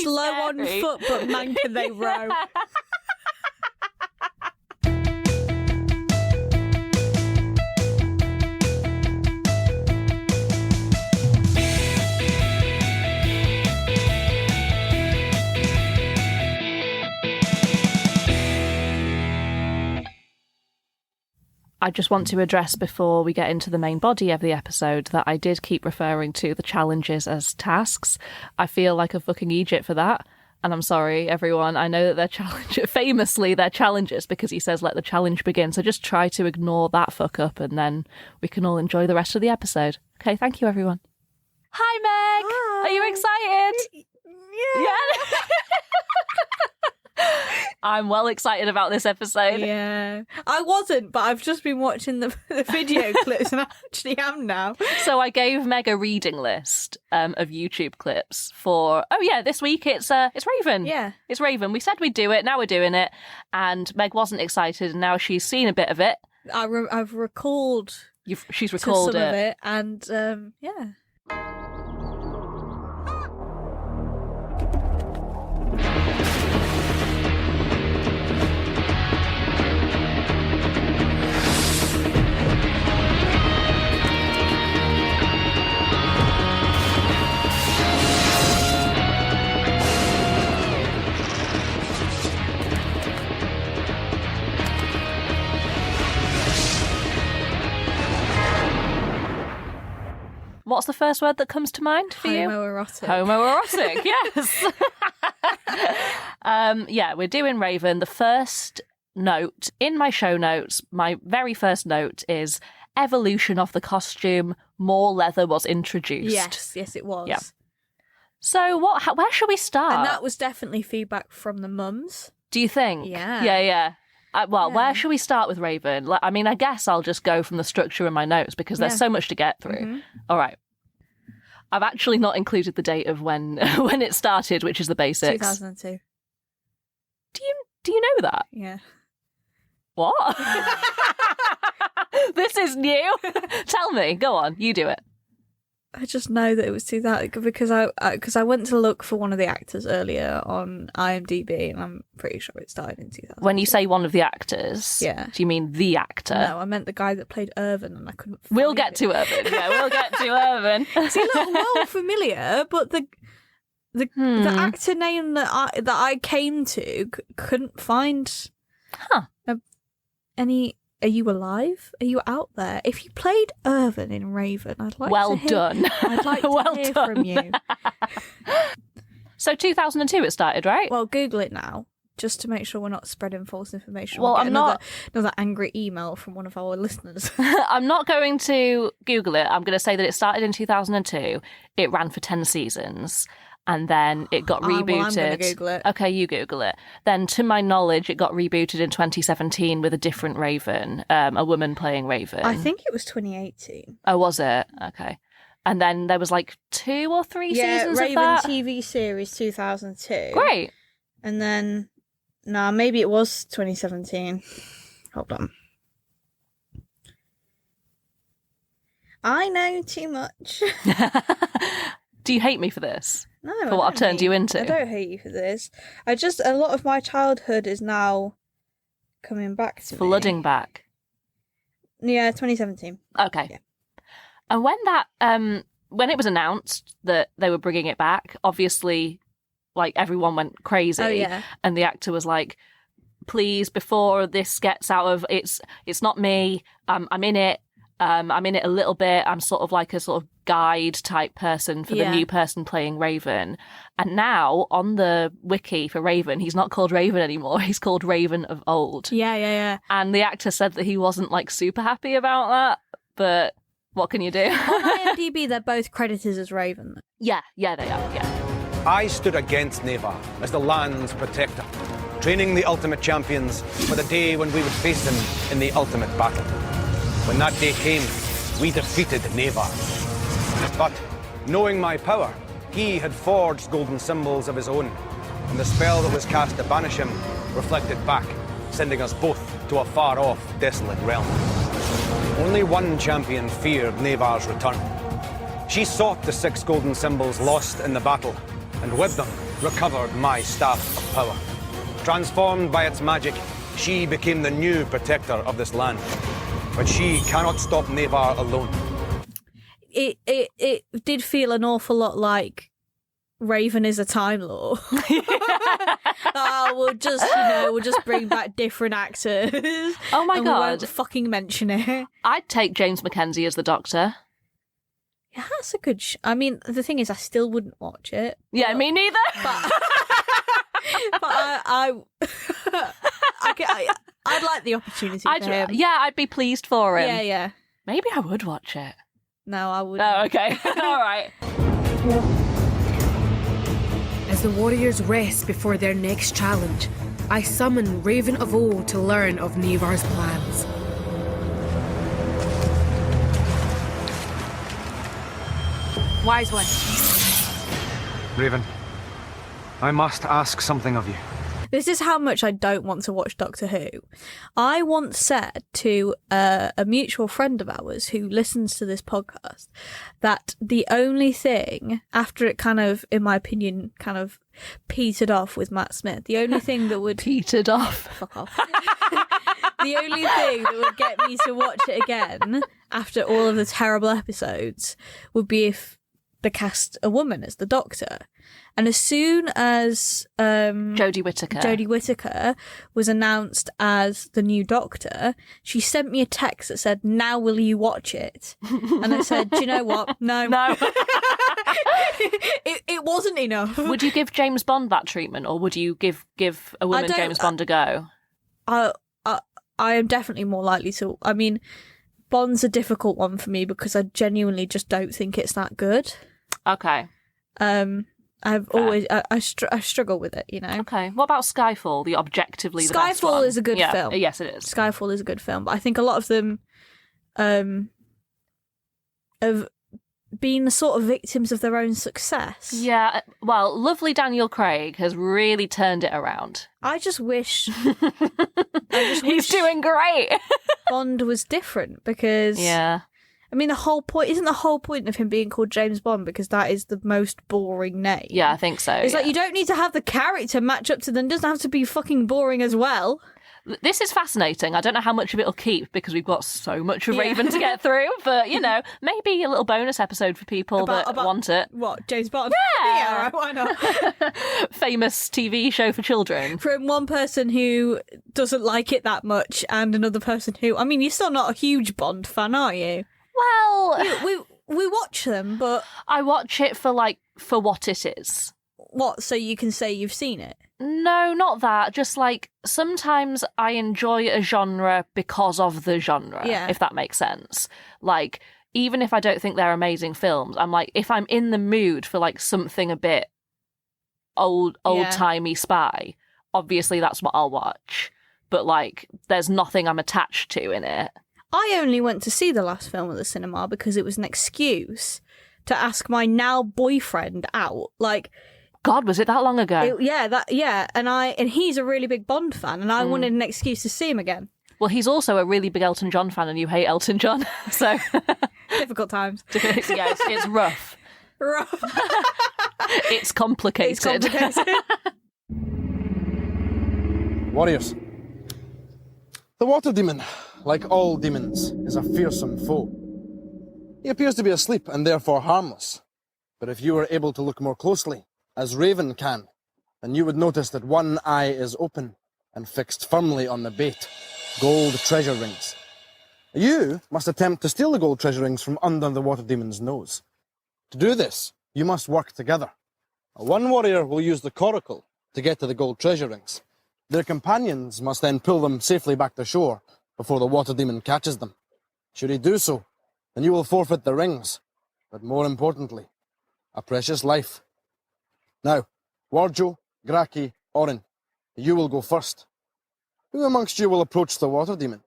slow on foot, but man can they row. I just want to address before we get into the main body of the episode that I did keep referring to the challenges as tasks. I feel like a fucking Egypt for that. And I'm sorry, everyone. I know that famously they're challenges because he says, let the challenge begin. So just try to ignore that fuck up and then we can all enjoy the rest of the episode. Okay, thank you, everyone. Hi, Meg. Hi. Are you excited? Yeah. I'm well excited about this episode. Yeah. I wasn't, but I've just been watching the video clips and I actually am now. So I gave Meg a reading list of YouTube clips for, this week it's Raven. Yeah. It's Raven. We said we'd do it, now we're doing it. And Meg wasn't excited and now she's seen a bit of it. I've recalled. She's recalled some of it. And yeah. What's the first word that comes to mind for you? Homoerotic. Homoerotic, yes. We're doing Raven. The first note in my show notes, my very first note is evolution of the costume. More leather was introduced. Yes, it was. Yeah. So where should we start? And that was definitely feedback from the mums. Do you think? Yeah. Yeah. Where should we start with Raven? I guess I'll just go from the structure in my notes because there's so much to get through. Mm-hmm. All right. I've actually not included the date of when it started, which is the basics. 2002. Do you know that? Yeah. What? This is new. Tell me. Go on. You do it. I just know that it was 2000 because I went to look for one of the actors earlier on IMDb and I'm pretty sure it started in 2000. When you say one of the actors, yeah, do you mean the actor? No, I meant the guy that played Irvin and I couldn't find We'll get to Irvin. Yeah, we'll get to Irvin. See, look, well familiar, but the actor name that I came to couldn't find any. Are you alive? Are you out there? If you played Irvin in Raven, I'd like to hear. Done. I'd like to hear from you. So 2002 it started, right? Well, Google it now, just to make sure we're not spreading false information. Well, we'll get another angry email from one of our listeners. I'm not going to Google it. I'm going to say that it started in 2002. It ran for 10 seasons. And then it got rebooted. Well, I'm going to Google it. Okay, you Google it. Then, to my knowledge, it got rebooted in 2017 with a different Raven, a woman playing Raven. I think it was 2018. Oh, was it? Okay. And then there was 2 or 3 seasons Raven of that. TV series 2002. Great. And then, maybe it was 2017. Hold on. I know too much. Do you hate me for this? No, for what I've turned you into? I don't hate you for this. A lot of my childhood is now coming back to me. Flooding back. Yeah, 2017. Okay. Yeah. And when that, when it was announced that they were bringing it back, obviously, everyone went crazy. Oh, yeah. And the actor was like, please, before this gets out of, it's not me, I'm in it. I'm in it a little bit. I'm sort of like a sort of guide type person for the new person playing Raven. And now on the wiki for Raven, he's not called Raven anymore. He's called Raven of Old. Yeah. And the actor said that he wasn't super happy about that. But what can you do? On IMDb, they're both credited as Raven. Yeah, they are. Yeah. I stood against Neva as the land's protector, training the ultimate champions for the day when we would face them in the ultimate battle. When that day came, we defeated Neva. But, knowing my power, he had forged golden symbols of his own, and the spell that was cast to banish him reflected back, sending us both to a far-off, desolate realm. Only one champion feared Neva's return. She sought the 6 golden symbols lost in the battle, and with them, recovered my staff of power. Transformed by its magic, she became the new protector of this land. But she cannot stop Navarre alone. It did feel an awful lot like Raven is a Time Lord. We'll just bring back different actors. Oh my and God. We won't fucking mention it. I'd take James Mackenzie as the Doctor. Yeah, that's a good. I mean, the thing is, I still wouldn't watch it. Yeah, me neither. But I'd like the opportunity for him. Yeah, I'd be pleased for him. Yeah. Maybe I would watch it. No, I wouldn't. Oh, okay. All right. As the warriors rest before their next challenge, I summon Raven of Old to learn of Navarre's plans. Wise one. Raven, I must ask something of you. This is how much I don't want to watch Doctor Who. I once said to a mutual friend of ours who listens to this podcast that the only thing, after it kind of, in my opinion, kind of petered off with Matt Smith, the only thing that would... Petered off. Fuck off. The only thing that would get me to watch it again after all of the terrible episodes would be if they cast a woman as the Doctor. And as soon as Jodie Whittaker was announced as the new Doctor, she sent me a text that said, "Now will you watch it?" And I said, "Do you know what? No." It wasn't enough. Would you give James Bond that treatment, or would you give a woman James Bond a go? I am definitely more likely to. I mean, Bond's a difficult one for me because I genuinely just don't think it's that good. Okay. I've always I struggle with it, you know. Okay. What about Skyfall? The objectively the best one. Skyfall is a good film. Yes, it is. Skyfall is a good film, but I think a lot of them have been the sort of victims of their own success. Yeah. Well, lovely Daniel Craig has really turned it around. I just wish He's doing great. Bond was different because I mean, isn't the whole point of him being called James Bond because that is the most boring name? Yeah, I think so. It's like you don't need to have the character match up to them. It doesn't have to be fucking boring as well. This is fascinating. I don't know how much of it will keep because we've got so much of Raven to get through. But, you know, maybe a little bonus episode for people that want it. What, James Bond? Yeah. Right, why not? Famous TV show for children. From one person who doesn't like it that much and another person who... I mean, you're still not a huge Bond fan, are you? Well... We watch them, but... I watch it for what it is. What, so you can say you've seen it? No, not that. Just sometimes I enjoy a genre because of the genre, if that makes sense. Like, even if I don't think they're amazing films, I'm like, if I'm in the mood for something a bit old-timey spy, obviously that's what I'll watch. But there's nothing I'm attached to in it. I only went to see the last film at the cinema because it was an excuse to ask my now boyfriend out. God, was it that long ago? And he's a really big Bond fan, and I wanted an excuse to see him again. Well, he's also a really big Elton John fan, and you hate Elton John, so difficult times. Yeah, it's rough. It's complicated. Warriors. The water demon, like all demons, is a fearsome foe. He appears to be asleep and therefore harmless. But if you were able to look more closely, as Raven can, then you would notice that one eye is open and fixed firmly on the bait, gold treasure rings. You must attempt to steal the gold treasure rings from under the water demon's nose. To do this, you must work together. One warrior will use the coracle to get to the gold treasure rings. Their companions must then pull them safely back to shore before the water demon catches them. Should he do so, then you will forfeit the rings, but more importantly, a precious life. Now, Warjo, Graki, Orin, you will go first. Who amongst you will approach the water demon?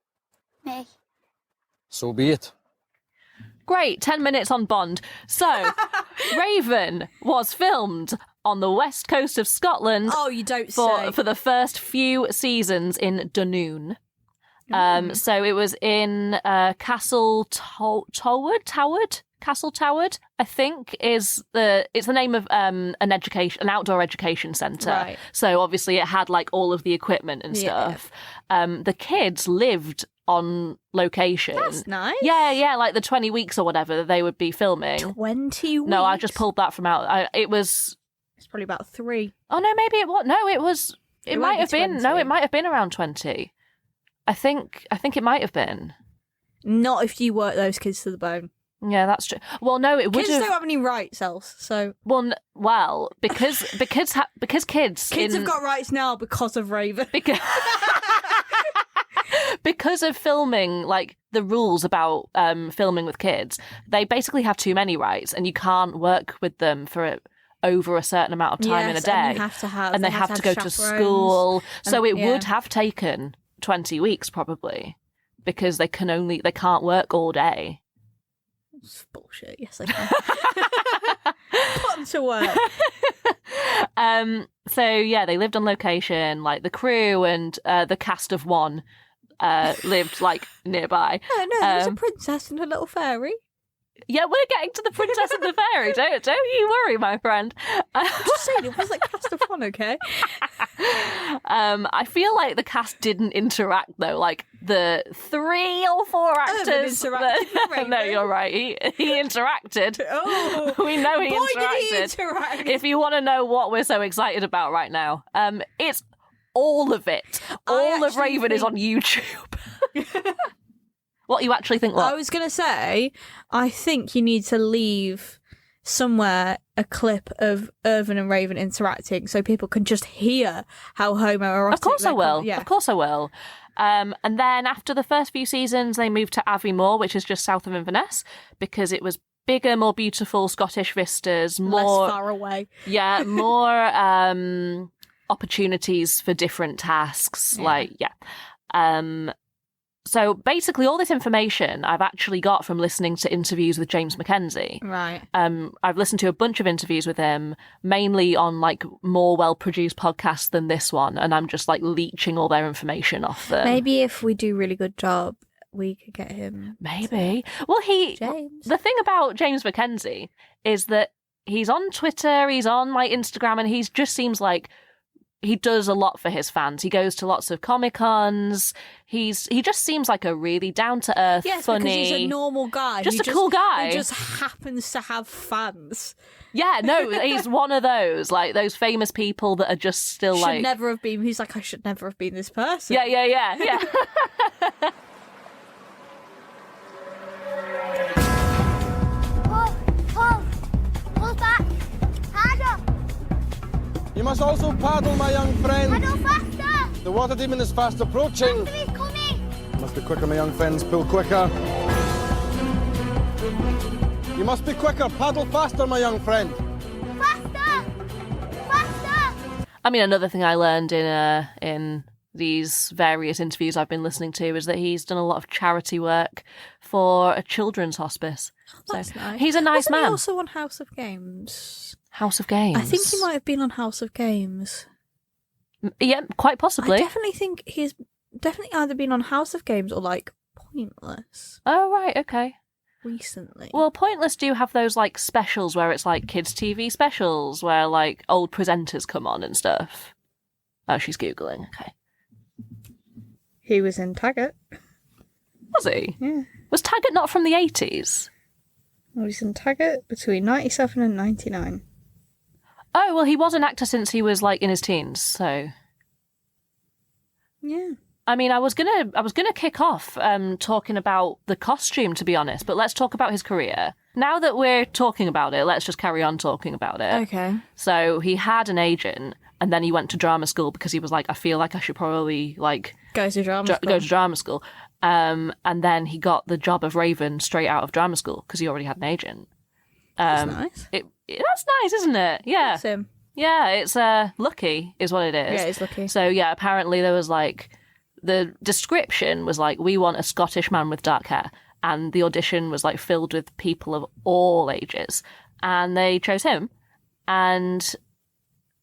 Me. So be it. Great, 10 minutes on Bond. So, Raven was filmed on the west coast of Scotland. Oh, you don't say. For the first few seasons in Dunoon. So it was in Castle Toward? Castle Towered, I think, it's the name of an outdoor education centre. Right. So obviously it had like all of the equipment and stuff. The kids lived on location. That's nice. Yeah, like the 20 weeks or whatever that they would be filming. 20 weeks? No, I just pulled that from out. It's probably about 3. Oh no, maybe it was. No, it was. It might have been. 20. No, it might have been around 20. I think it might have been. Not if you work those kids to the bone. Yeah, that's true. Well, no, it would Kids don't have any rights else, so... Well, because kids have got rights now because of Raven. Because of filming, like the rules about filming with kids, they basically have too many rights, and you can't work with them for over a certain amount of time in a day. And they have to go to school. So it would have have taken 20 weeks probably, because they can't work all day. It's bullshit. Yes, I can. Put them to work. So yeah, they lived on location. Like the crew and the cast of one lived like nearby. No, there was a princess and a little fairy. Yeah, we're getting to the princess and the fairy. Don't you worry, my friend. I'm just saying, it was like cast of one, okay? I feel like the cast didn't interact though. Like the 3 or 4 actors. No, you're right. He interacted. Oh, we know he boy, interacted. did he interact. If you want to know what we're so excited about right now, it's all of it. All of Raven is on YouTube. What you actually think? What? I was going to say, I think you need to leave somewhere a clip of Irvin and Raven interacting so people can just hear how homoerotic. Of course I will. Yeah. Of course I will. And then after the first few seasons, they moved to Aviemore, which is just south of Inverness, because it was bigger, more beautiful Scottish vistas, more less far away. Yeah, more opportunities for different tasks. So basically all this information I've actually got from listening to interviews with James Mackenzie. Right. I've listened to a bunch of interviews with him, mainly on like more well-produced podcasts than this one, and I'm just like leeching all their information off them. Maybe if we do a really good job, we could get him. Maybe. Well, James. The thing about James Mackenzie is that he's on Twitter, he's on like Instagram, and he just seems like he does a lot for his fans. He goes to lots of Comic-Cons. He just seems like a really down-to-earth, funny... because he's a normal guy. Just a cool guy. Who just happens to have fans. Yeah, no, he's one of those, like, those famous people that are just still Should never have been... He's like, I should never have been this person. Yeah. Pull back. Harder. You must also paddle, my young friend. Paddle faster. The water demon is fast approaching. He's coming. Must be quicker, my young friends. Pull quicker. You must be quicker. Paddle faster, my young friend. Faster. I mean, another thing I learned in these various interviews I've been listening to is that he's done a lot of charity work for a children's hospice. That's nice. He's a nice man. He also on House of Games? House of Games? I think he might have been on House of Games. Yeah, quite possibly. I definitely think he's definitely either been on House of Games or like Pointless Oh, right, okay. recently. Well, Pointless do have those like specials where it's like kids' TV specials where like old presenters come on and stuff. Oh, she's Googling. Okay. He was in Taggart. Was he? Yeah. Was Taggart not from the 80s? Well, he's in Taggart between 97 and 99. Oh, well, he was an actor since he was like in his teens, so... Yeah. I mean, I was gonna kick off talking about the costume, to be honest, but let's talk about his career. Now that we're talking about it, let's just carry on talking about it. Okay. So he had an agent, and then he went to drama school because he was like, I feel like I should probably like Go to drama school. And then he got the job of Raven straight out of drama school because he already had an agent. That's nice. That's nice, isn't it? Yeah. That's him. Yeah, it's lucky is what it is. Yeah, it's lucky. So yeah, apparently there was like, the description was like, we want a Scottish man with dark hair. And the audition was like filled with people of all ages. And they chose him. And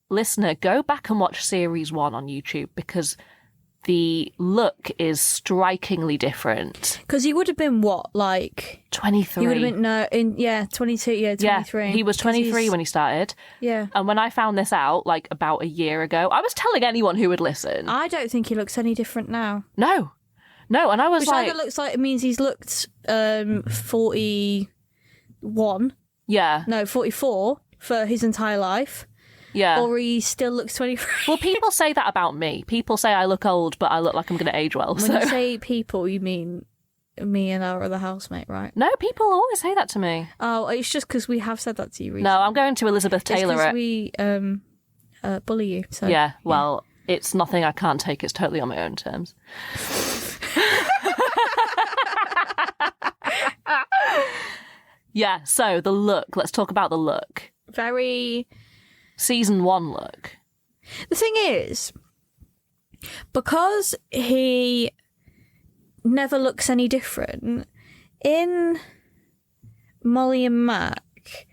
listener, go back and watch series 1 on YouTube because the look is strikingly different. Because he would have been what, like 23. He would have been 22, 23. Yeah, he was 23 when he started. Yeah. And when I found this out, like about a year ago, I was telling anyone who would listen. I don't think he looks any different now. No, and I was Which like, either looks like it means he's looked 41. yeah, No, 44 for his entire life. yeah. Or he still looks 23. Well, people say that about me. People say I look old, but I look like I'm going to age well. When So you say people, you mean me and our other housemate, right? no, people always say that to me. Oh, it's just because we have said that to you recently. No, I'm going to Elizabeth Taylor. It's 'cause we bully you. So Yeah, well, it's nothing I can't take. It's totally on my own terms. Yeah, so the look. Let's talk about the look. very. Season 1 look. The thing is, because he never looks any different, in Molly and Mac,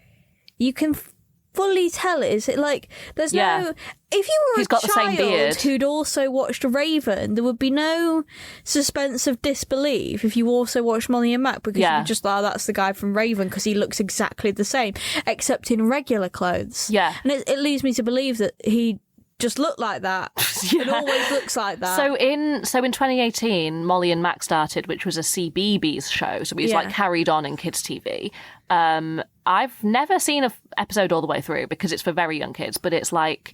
you can fully tell it. Is it like there's no? If you were He's got the same beard. child who'd also watched Raven, there would be no suspense of disbelief if you also watched Molly and Mac, because you would just that's the guy from Raven because he looks exactly the same, except in regular clothes. Yeah. And it leads me to believe that he just looked like that. It always looks like that. So in 2018, Molly and Mac started, which was a CBeebies show. So it was like carried on in kids' TV. I've never seen an episode all the way through because it's for very young kids, but it's like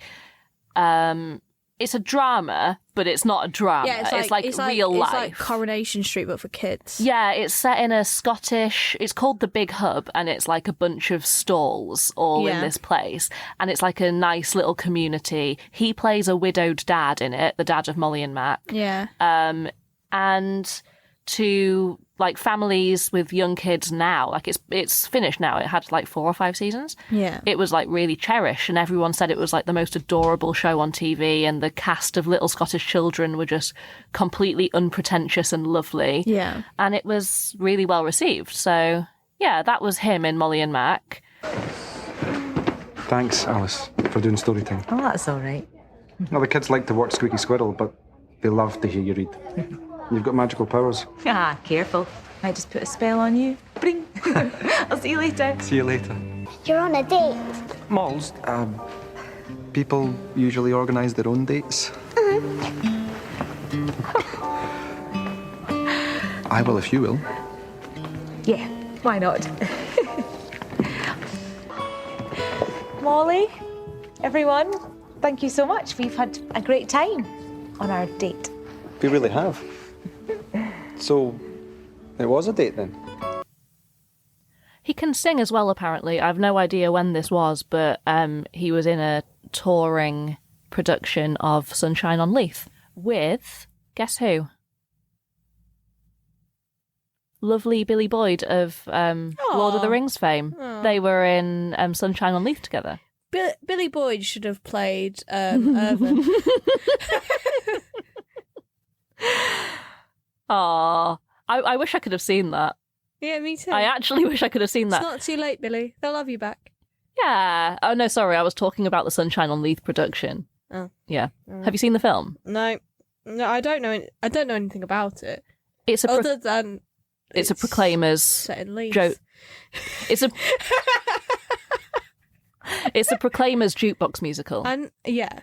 it's a drama, but it's not a drama. yeah, it's like real life. It's like Coronation Street, but for kids. Yeah, it's set in a Scottish... It's called The Big Hub, and it's like a bunch of stalls all in this place. And it's like a nice little community. He plays a widowed dad in it, the dad of Molly and Mac. Yeah. And to like families with young kids now, like it's finished now. It had like 4 or 5 seasons. Yeah. It was like really cherished, and everyone said it was like the most adorable show on TV, and the cast of little Scottish children were just completely unpretentious and lovely. Yeah. And it was really well received. So yeah, that was him in Molly and Mac. Thanks, Alice, for doing story time. Oh, that's all right. Well, the kids like to watch Squeaky Squirrel, but they love to hear you read. You've got magical powers. Ah, careful. I just put a spell on you. Bring. I'll see you later. See you later. You're on a date. Malls, people usually organise their own dates. I will if you will. Yeah, why not? Molly, everyone, thank you so much. We've had a great time on our date. We really have. So, it was a date then? He can sing as well, apparently. I've no idea when this was, but he was in a touring production of Sunshine on Leith with, guess who? Lovely Billy Boyd of Lord of the Rings fame. They were in Sunshine on Leith together. Billy Boyd should have played Irvin. Aw, I wish I could have seen that. Yeah, me too. I actually wish I could have seen that. It's not too late, Billy. They'll love you back. Yeah. Oh, no, sorry. I was talking about the Sunshine on Leith production. Oh. Yeah. Have you seen the film? No, I don't know. I don't know anything about it. It's a other than it's a Proclaimers set in Leith. joke. It's a it's a Proclaimers jukebox musical. And yeah,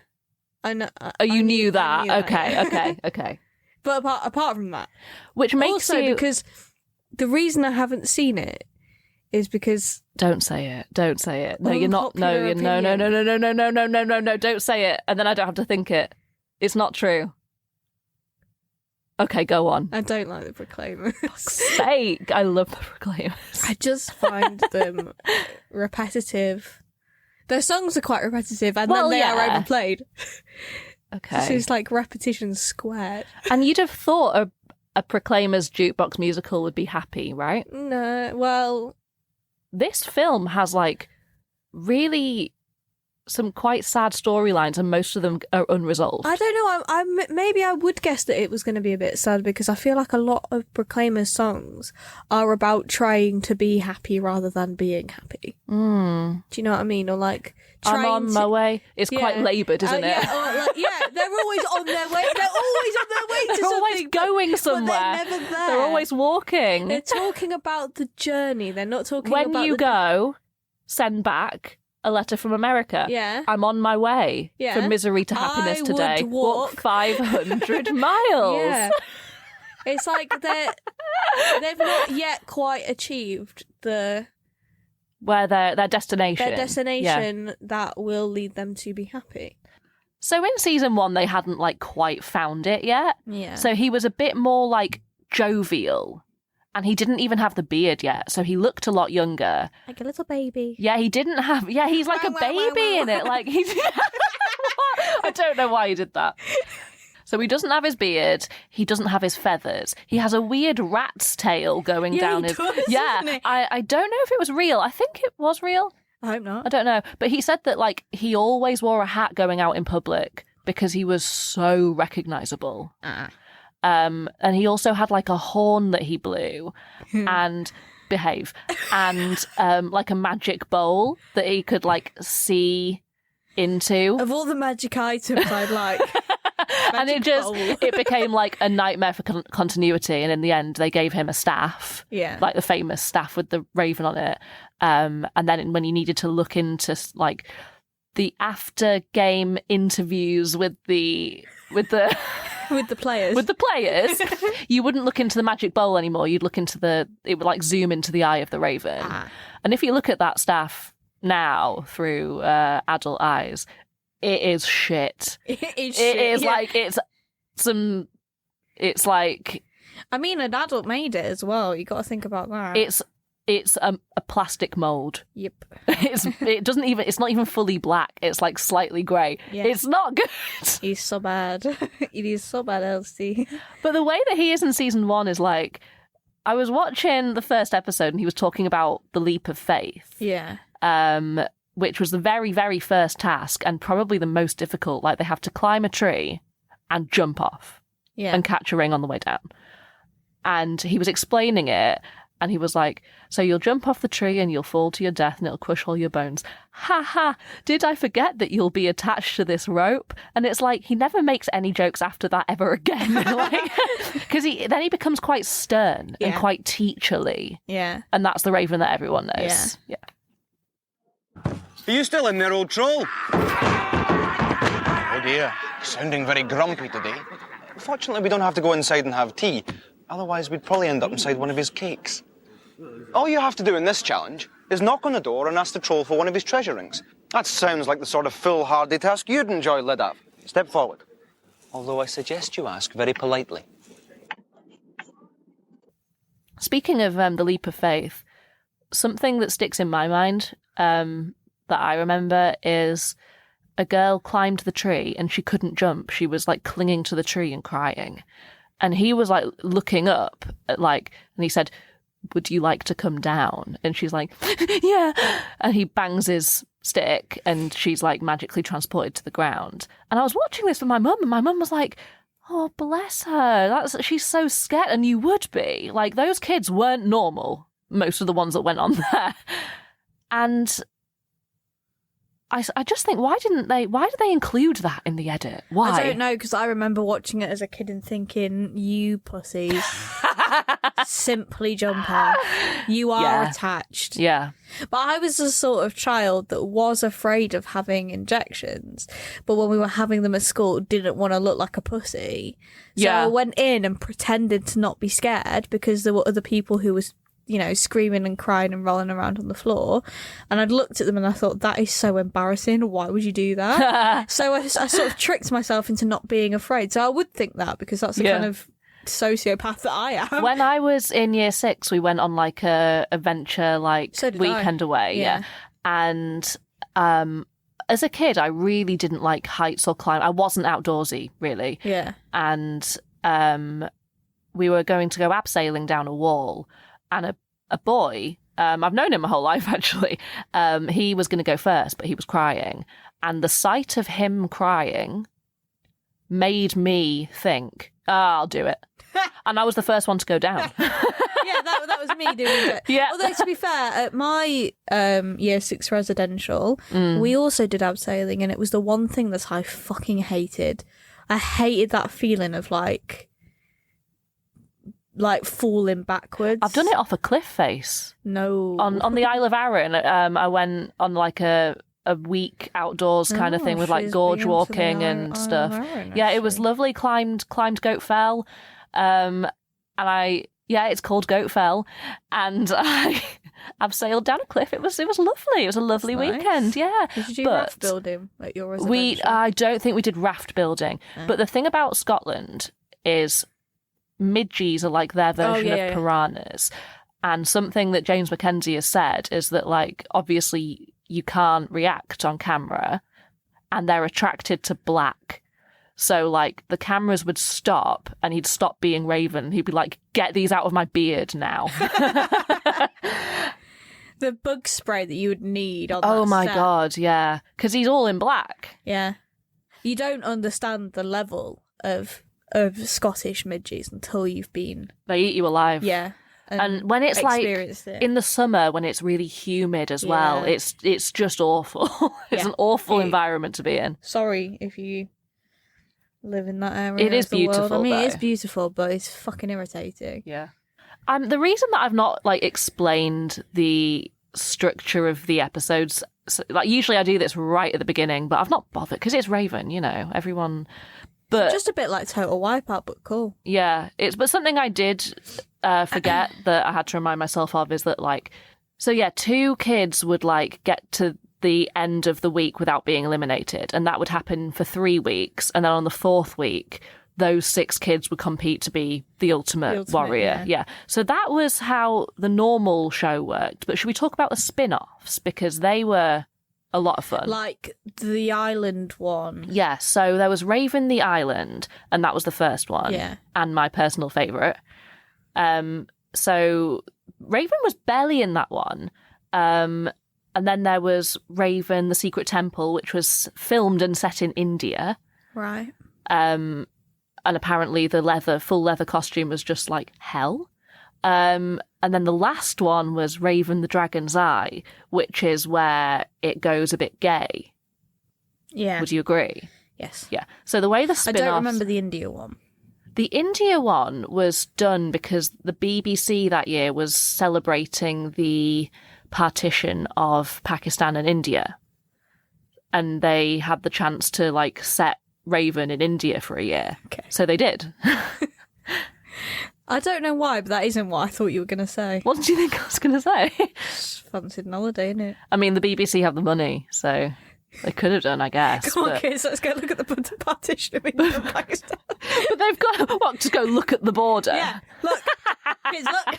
I know. Oh, you knew I that? knew that, Okay, yeah. okay. But apart from that, Which makes also you because the reason I haven't seen it is because don't say it. Don't say it. No, you're not. No, Unpopular you're no. Don't say it, and then I don't have to think it. It's not true. Okay, go on. I don't like the Proclaimers. Sake, I love the Proclaimers. I just find them repetitive. Their songs are quite repetitive, and then they are overplayed. Okay, So it's like repetition squared. and you'd have thought a Proclaimers jukebox musical would be happy, right? No, well, This film has like really some quite sad storylines, and most of them are unresolved. I don't know. I maybe I would guess that it was going to be a bit sad because I feel like a lot of Proclaimers songs are about trying to be happy rather than being happy. Do you know what I mean? Or like I'm trying on my way. It's quite laboured, isn't it? Yeah, they're always on their way. They're always on their way to They're always something. going somewhere. But they're never there. They're always walking. They're talking about the journey. They're not talking When about you go, send back a letter from America. Yeah. I'm on my way Yeah. from misery to happiness I today. would walk 500 miles. Yeah. It's like they've not yet quite achieved their destination. Their destination that will lead them to be happy. So in season 1, they hadn't like quite found it yet. Yeah. So he was a bit more like jovial, and he didn't even have the beard yet. So he looked a lot younger. Like a little baby. Yeah, he didn't have. Yeah, he's like a baby in it. Like he's. I don't know why he did that. So he doesn't have his beard. He doesn't have his feathers. He has a weird rat's tail going down his. Doesn't it? I don't know if it was real. I think it was real. I hope not. I don't know. But he said that like he always wore a hat going out in public because he was so recognisable. And he also had like a horn that he blew and like a magic bowl that he could like see into. Of all the magic items I'd like. And it became like a nightmare for continuity, and in the end they gave him a staff, like the famous staff with the raven on it, and then when he needed to look into like the after game interviews with the players, you wouldn't look into the magic bowl anymore. You'd look into it would like zoom into the eye of the raven. And if you look at that staff now through adult eyes, it is shit. It is like it's like. I mean, an adult made it as well. You got to think about that. It's a plastic mold. Yep. It's not even fully black. It's like slightly grey. Yeah. It's not good. He's so bad. It is so bad, Elsie. But the way that he is in season 1 is like, I was watching the first episode and he was talking about the leap of faith. Yeah. Which was the very, very first task and probably the most difficult. Like they have to climb a tree and jump off and catch a ring on the way down. And he was explaining it and he was like, so you'll jump off the tree and you'll fall to your death and it'll crush all your bones. Ha ha, did I forget that you'll be attached to this rope? And it's like, he never makes any jokes after that ever again. Because then he becomes quite stern and quite teacherly. Yeah. And that's the Raven that everyone knows. Yeah. Are you still in there, old troll? Oh dear, sounding very grumpy today. Fortunately, we don't have to go inside and have tea. Otherwise, we'd probably end up inside one of his cakes. All you have to do in this challenge is knock on the door and ask the troll for one of his treasure rings. That sounds like the sort of foolhardy task you'd enjoy, Lidap. Step forward. Although I suggest you ask very politely. Speaking of the leap of faith, something that sticks in my mind that I remember is a girl climbed the tree and she couldn't jump. She was like clinging to the tree and crying. And he was like looking up at and he said, would you like to come down? And she's like, yeah. And he bangs his stick and she's like magically transported to the ground. And I was watching this with my mum and my mum was like, oh, bless her. She's so scared. And you would be. Like, those kids weren't normal, most of the ones that went on there. And I just think, why did they include that in the edit? Why? I don't know, because I remember watching it as a kid and thinking, you pussies, simply jump off. You are attached. Yeah. But I was the sort of child that was afraid of having injections, but when we were having them at school, didn't want to look like a pussy. So I went in and pretended to not be scared because there were other people who was screaming and crying and rolling around on the floor. And I'd looked at them and I thought, that is so embarrassing. Why would you do that? So I sort of tricked myself into not being afraid. So I would think that because that's the kind of sociopath that I am. When I was in year 6, we went on like a adventure weekend away. Yeah. And as a kid, I really didn't like heights or climb. I wasn't outdoorsy, really. Yeah. And we were going to go abseiling down a wall. And a boy, I've known him my whole life, actually, he was going to go first, but he was crying. And the sight of him crying made me think, I'll do it. And I was the first one to go down. That was me doing it. Yeah. Although, to be fair, at my year 6 residential, we also did abseiling, and it was the one thing that I fucking hated. I hated that feeling of like falling backwards. I've done it off a cliff face. No. On the Isle of Arran, I went on like a week outdoors kind of thing with like she's gorge been to the walking and Isle of stuff. Arran, Yeah, it was actually. lovely. Climbed Goat Fell, and it's called Goat Fell, and I've sailed down a cliff. It was lovely. It was a lovely That's nice. weekend. Yeah. Did you do But raft building at your residential? I don't think we did raft building. But the thing about Scotland is midges are like their version yeah, of yeah. piranhas. And something that James Mackenzie has said is that, like, obviously you can't react on camera and they're attracted to black. So, like, the cameras would stop and he'd stop being Raven. He'd be like, get these out of my beard now. The bug spray that you would need on Oh that my set. God, yeah. Because he's all in black. Yeah. You don't understand the level of Scottish midges until you've been... They eat you alive. Yeah. And when it's like experienced it. in the summer, when it's really humid as well, Yeah. it's just awful. It's Yeah. an awful environment to be in. Sorry if you live in that area. It is of the world. beautiful, I mean, it is though. beautiful, but it's fucking irritating. Yeah. The reason that I've not like explained the structure of the episodes, so, like usually I do this right at the beginning, but I've not bothered because it's Raven, you know, everyone. But Just a bit like Total Wipeout, but cool. yeah, but something I did forget that I had to remind myself of is that like, so yeah, 2 kids would like get to the end of the week without being eliminated, and that would happen for 3 weeks, and then on the 4th week, those 6 kids would compete to be the ultimate warrior. Yeah. So that was how the normal show worked. But should we talk about the spin-offs? Because they were a lot of fun. Like the island one. Yeah, so there was Raven the Island, and that was the first one. Yeah. And my personal favourite. So Raven was barely in that one. And then there was Raven the Secret Temple, which was filmed and set in India. Right. And apparently the full leather costume was just like hell. And then the last one was Raven the Dragon's Eye, which is where it goes a bit gay. Yeah. Would you agree? Yes. Yeah. So the way the I spin-offs... don't remember the India one. The India one was done because the BBC that year was celebrating the partition of Pakistan and India. And they had the chance to, like, set Raven in India for a year. Okay. So they did. I don't know why, but that isn't what I thought you were going to say. What did you think I was going to say? Fancied an holiday, innit? I mean, the BBC have the money, so they could have done, I guess. Come on, but... kids, let's go look at the partition of India and Pakistan. But they've got, what, to go look at the border? Yeah, look. Kids, look.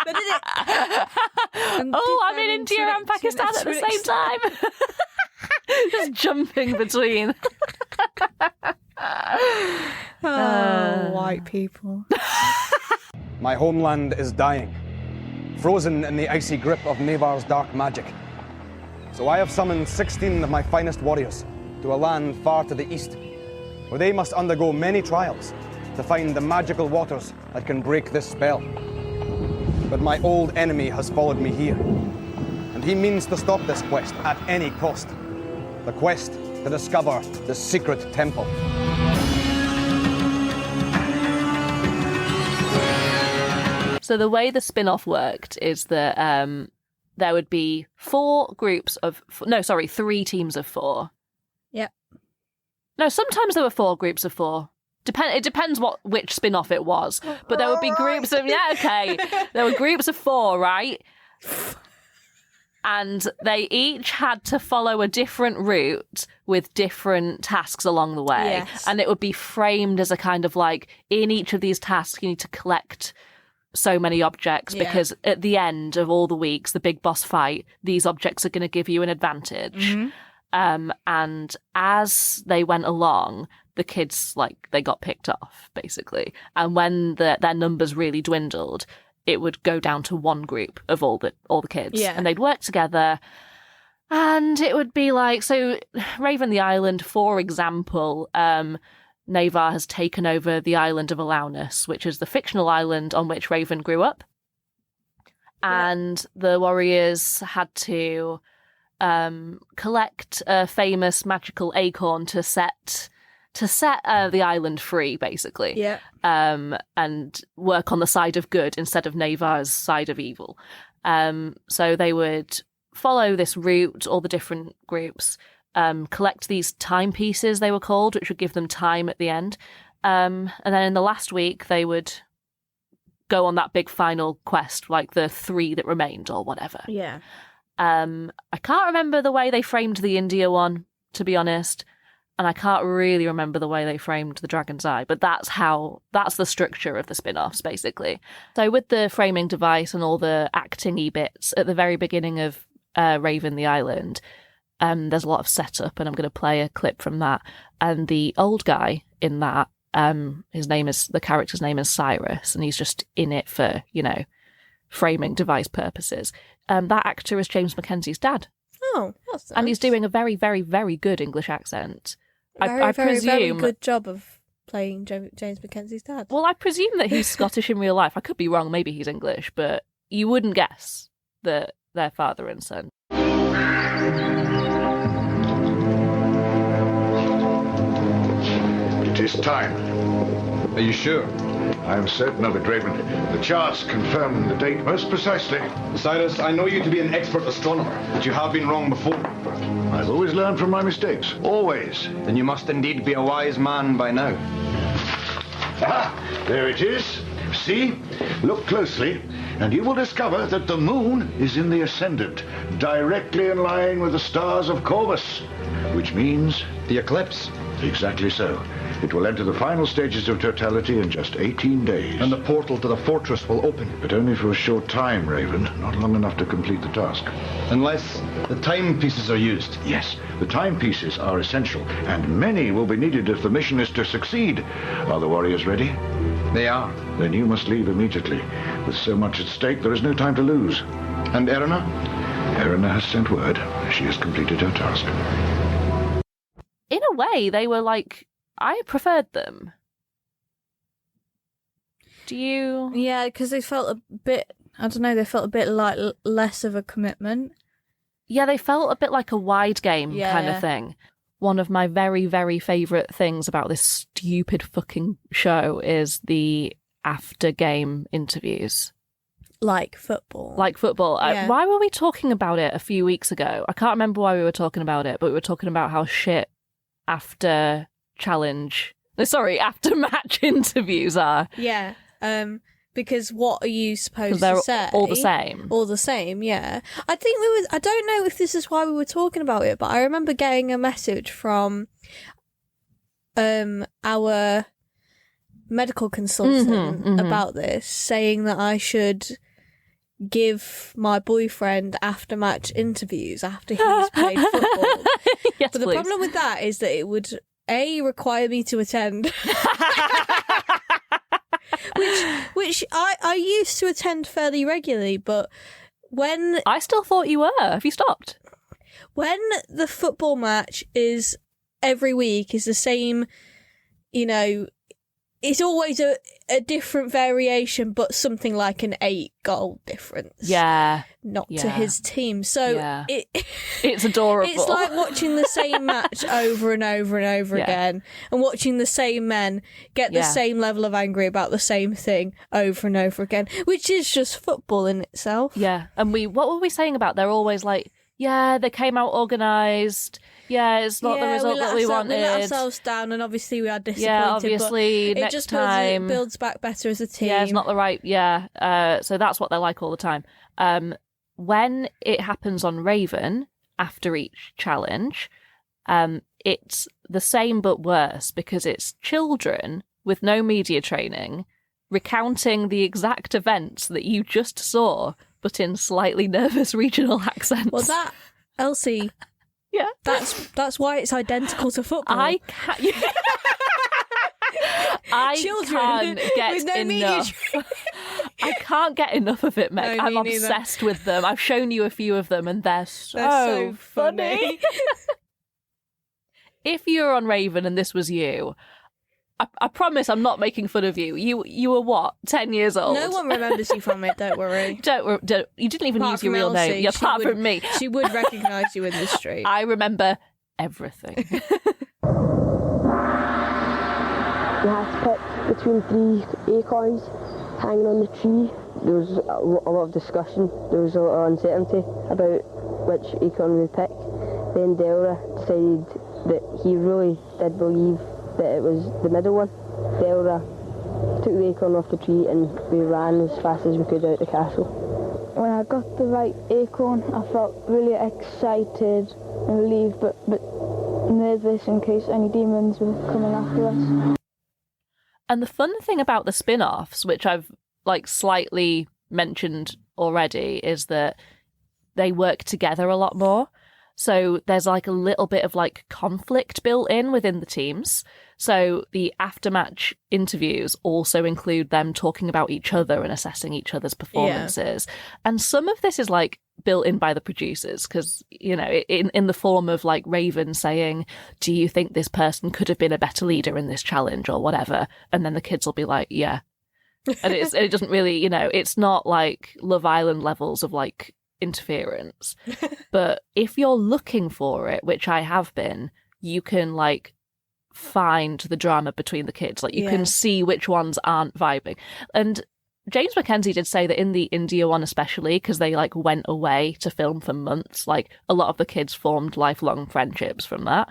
They did it. I'm in India and Pakistan at the same time. Just jumping between. White people. My homeland is dying, frozen in the icy grip of Nevar's dark magic. So I have summoned 16 of my finest warriors to a land far to the east, where they must undergo many trials to find the magical waters that can break this spell. But my old enemy has followed me here, and he means to stop this quest at any cost. The quest to discover the secret temple. So the way the spin-off worked is that there would be 3 teams of 4. Yep. No, sometimes there were 4 groups of 4. It depends which spin-off it was. But there would be groups of... Yeah, okay. There were groups of 4, right? And they each had to follow a different route with different tasks along the way. Yes. And it would be framed as a kind of like, in each of these tasks, you need to collect so many objects because at the end of all the weeks, the big boss fight, these objects are going to give you an advantage. Mm-hmm. And as they went along, the kids, like, they got picked off, basically. And when their numbers really dwindled, it would go down to one group of all the kids. Yeah. And they'd work together. And it would be like, so Raven the Island, for example, Navar has taken over the island of Alaunus, which is the fictional island on which Raven grew up. And the warriors had to collect a famous magical acorn to set to set the island free, basically. Yeah. And work on the side of good instead of Navar's side of evil. So they would follow this route, all the different groups, collect these timepieces, they were called, which would give them time at the end. And then in the last week, they would go on that big final quest, like the 3 that remained or whatever. Yeah. I can't remember the way they framed the India one, to be honest. And I can't really remember the way they framed the Dragon's Eye, but that's the structure of the spin-offs, basically. So with the framing device and all the acting-y bits at the very beginning of Raven the Island, there's a lot of setup, and I'm going to play a clip from that. And the old guy in that, the character's name is Cyrus, and he's just in it for, framing device purposes. That actor is James Mackenzie's dad. Oh, that's nice. And he's doing a very, very, very good English accent. I presume very good job of playing James Mackenzie's dad. Well, I presume that he's Scottish in real life. I could be wrong. Maybe he's English, but you wouldn't guess that they're father and son. It is time. Are you sure? I am certain of it, Raven. The charts confirm the date most precisely. Cyrus, I know you to be an expert astronomer, but you have been wrong before. I've always learned from my mistakes. Always. Then you must indeed be a wise man by now. Ah, there it is. See? Look closely, and you will discover that the moon is in the ascendant, directly in line with the stars of Corvus, which means... The eclipse. Exactly so. It will enter the final stages of totality in just 18 days. And the portal to the fortress will open. But only for a short time, Raven. Not long enough to complete the task. Unless the timepieces are used. Yes, the timepieces are essential, and many will be needed if the mission is to succeed. Are the warriors ready? They are. Then you must leave immediately. With so much at stake, there is no time to lose. And Erina? Erina has sent word. She has completed her task. In a way, they were like... I preferred them. Do you? Yeah, because they felt a bit, I don't know, they felt a bit like less of a commitment. Yeah, they felt a bit like a wide game kind Yeah. of thing. One of my very, very favourite things about this stupid fucking show is the after game interviews. Like football. Yeah. Why were we talking about it a few weeks ago? I can't remember why we were talking about it, but we were talking about how shit after match interviews are. Yeah. Because what are you supposed They're to say? all the same. All the same, yeah. I think I don't know if this is why we were talking about it, but I remember getting a message from our medical consultant about this, saying that I should give my boyfriend after match interviews after he's played football. Yes, but the please. problem with that is that it would require me to attend. which I used to attend fairly regularly, but when I still thought you were. Have you stopped? When the football match is every week is the same, it's always a different variation, but something like an 8-goal difference. Yeah. Not to his team. So it's adorable. It's like watching the same match over and over and over again, and watching the same men get the same level of angry about the same thing over and over again, which is just football in itself. Yeah. And what were we saying about they're always like, yeah, they came out organised. Yeah, it's not the result that we wanted. We let ourselves down, and obviously we are disappointed. Yeah, obviously, but next it just time builds back better as a team. Yeah, it's not the right. Yeah, so that's what they're like all the time. When it happens on Raven after each challenge, it's the same but worse because it's children with no media training recounting the exact events that you just saw, but in slightly nervous regional accents. Well, that Elsie. Yeah, that's why it's identical to football. I can't get with no enough. I can't get enough of it, Meg. No, I'm me obsessed with them. I've shown you a few of them, and they're so funny. If you were on Raven and this was you, I promise I'm not making fun of you. You were what, 10 years old? No one remembers you from it, don't worry. Don't you didn't even use your real name. Yeah, apart from me. She would recognise you in the street. I remember everything. between 3 acorns hanging on the tree. There was a lot of discussion. There was a lot of uncertainty about which acorn we pick. Then Delra decided that he really did believe that it was the middle one. Delra took the acorn off the tree and we ran as fast as we could out the castle. When I got the right acorn, I felt really excited and relieved, but nervous in case any demons were coming after us. And the fun thing about the spin-offs, which I've slightly mentioned already, is that they work together a lot more. So there's a little bit of conflict built in within the teams. So the aftermatch interviews also include them talking about each other and assessing each other's performances. Yeah. And some of this is built in by the producers because, in the form of Raven saying, do you think this person could have been a better leader in this challenge or whatever? And then the kids will be like, yeah. And it doesn't really, it's not Love Island levels of interference. But if you're looking for it, which I have been, you can find the drama between the kids. You can see which ones aren't vibing. And James Mackenzie did say that in the India one especially, because they went away to film for months, a lot of the kids formed lifelong friendships from that.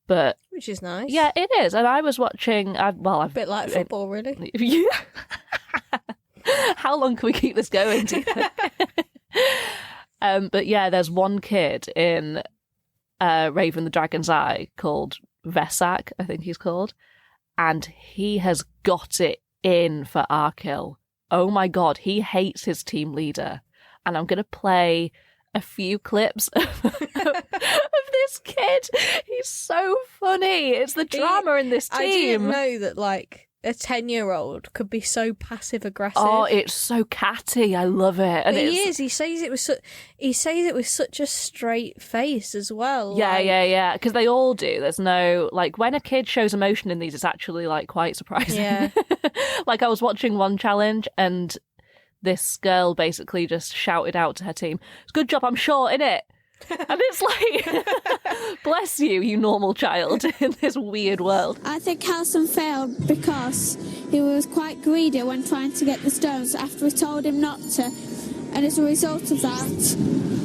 But which is nice. Yeah, it is. And I was watching a bit like football, really. Yeah. How long can we keep this going, do you think? But yeah, there's one kid in Raven the Dragon's Eye called Vesak, I think he's called, and he has got it in for Arkil. Oh my god, he hates his team leader. And I'm going to play a few clips of this kid. He's so funny. It's the drama in this team. I didn't know that a 10-year-old could be so passive aggressive. Oh, it's so catty. I love it. And he is. He says it with such a straight face as well. Yeah. Because they all do. There's no when a kid shows emotion in these, it's actually quite surprising. Yeah. I was watching one challenge and this girl basically just shouted out to her team, "Good job, I'm short, innit?" And it's bless you, you normal child in this weird world. I think Halson failed because he was quite greedy when trying to get the stones after we told him not to. And as a result of that,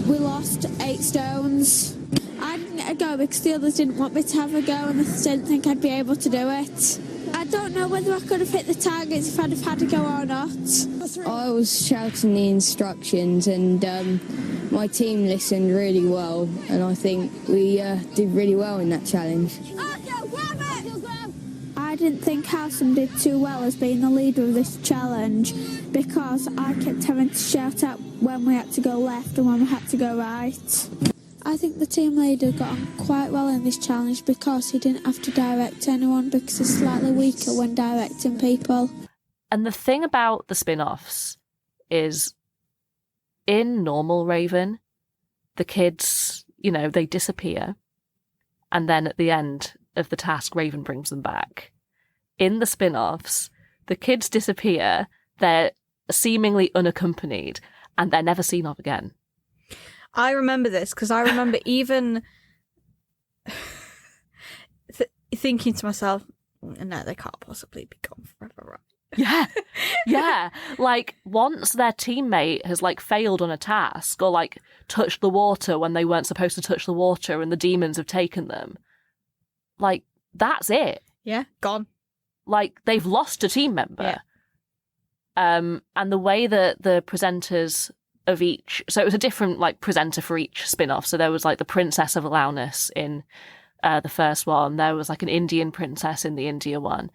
we lost 8 stones. I didn't get a go because the others didn't want me to have a go and they didn't think I'd be able to do it. I don't know whether I could have hit the targets if I'd have had a go or not. I was shouting the instructions and my team listened really well, and I think we did really well in that challenge. I didn't think Halson did too well as being the leader of this challenge because I kept having to shout out when we had to go left and when we had to go right. I think the team leader got on quite well in this challenge because he didn't have to direct anyone because he's slightly weaker when directing people. And the thing about the spin-offs is in normal Raven, the kids, they disappear. And then at the end of the task, Raven brings them back. In the spin-offs, the kids disappear, they're seemingly unaccompanied, and they're never seen of again. I remember this because I remember even thinking to myself, no, they can't possibly be gone forever, right? Yeah. Once their teammate has failed on a task or touched the water when they weren't supposed to touch the water and the demons have taken them, that's it. Yeah, gone. They've lost a team member. Yeah. And the way that the presenters of each, so it was a different presenter for each spin-off. So there was the Princess of Alaunus in the first one. There was an Indian princess in the India one.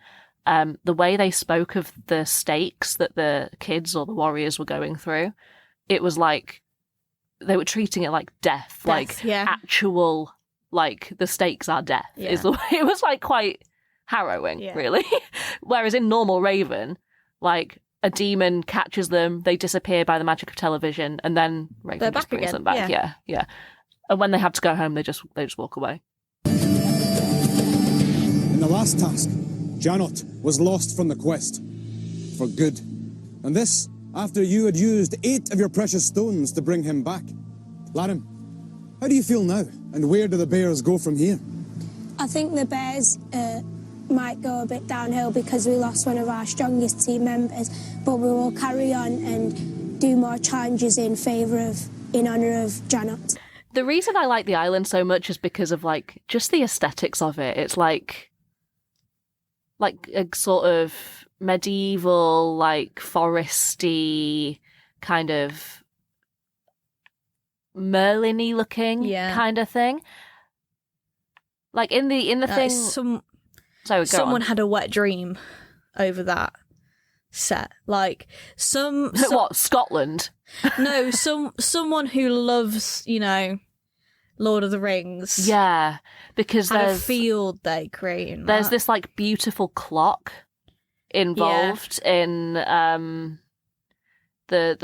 The way they spoke of the stakes that the kids or the warriors were going through, it was they were treating it like death. Actual, the stakes are death. Yeah. Is the way. It was quite harrowing, really. Whereas in normal Raven, a demon catches them, they disappear by the magic of television, and then Raven just brings them back. Yeah. And when they have to go home, they just walk away. In the last task, Janot was lost from the quest for good. And this after you had used 8 of your precious stones to bring him back. Larim, how do you feel now? And where do the bears go from here? I think the bears might go a bit downhill because we lost one of our strongest team members, but we will carry on and do more challenges in honour of Janet. The reason I like the island so much is because of like just the aesthetics of it. It's like a sort of medieval, like foresty kind of Merlin-y looking kind of thing. Like in the thing, someone had a wet dream over that set. Like what, Scotland? No, someone who loves, Lord of the Rings. Yeah, because there's a field they create. There's this like beautiful clock involved in the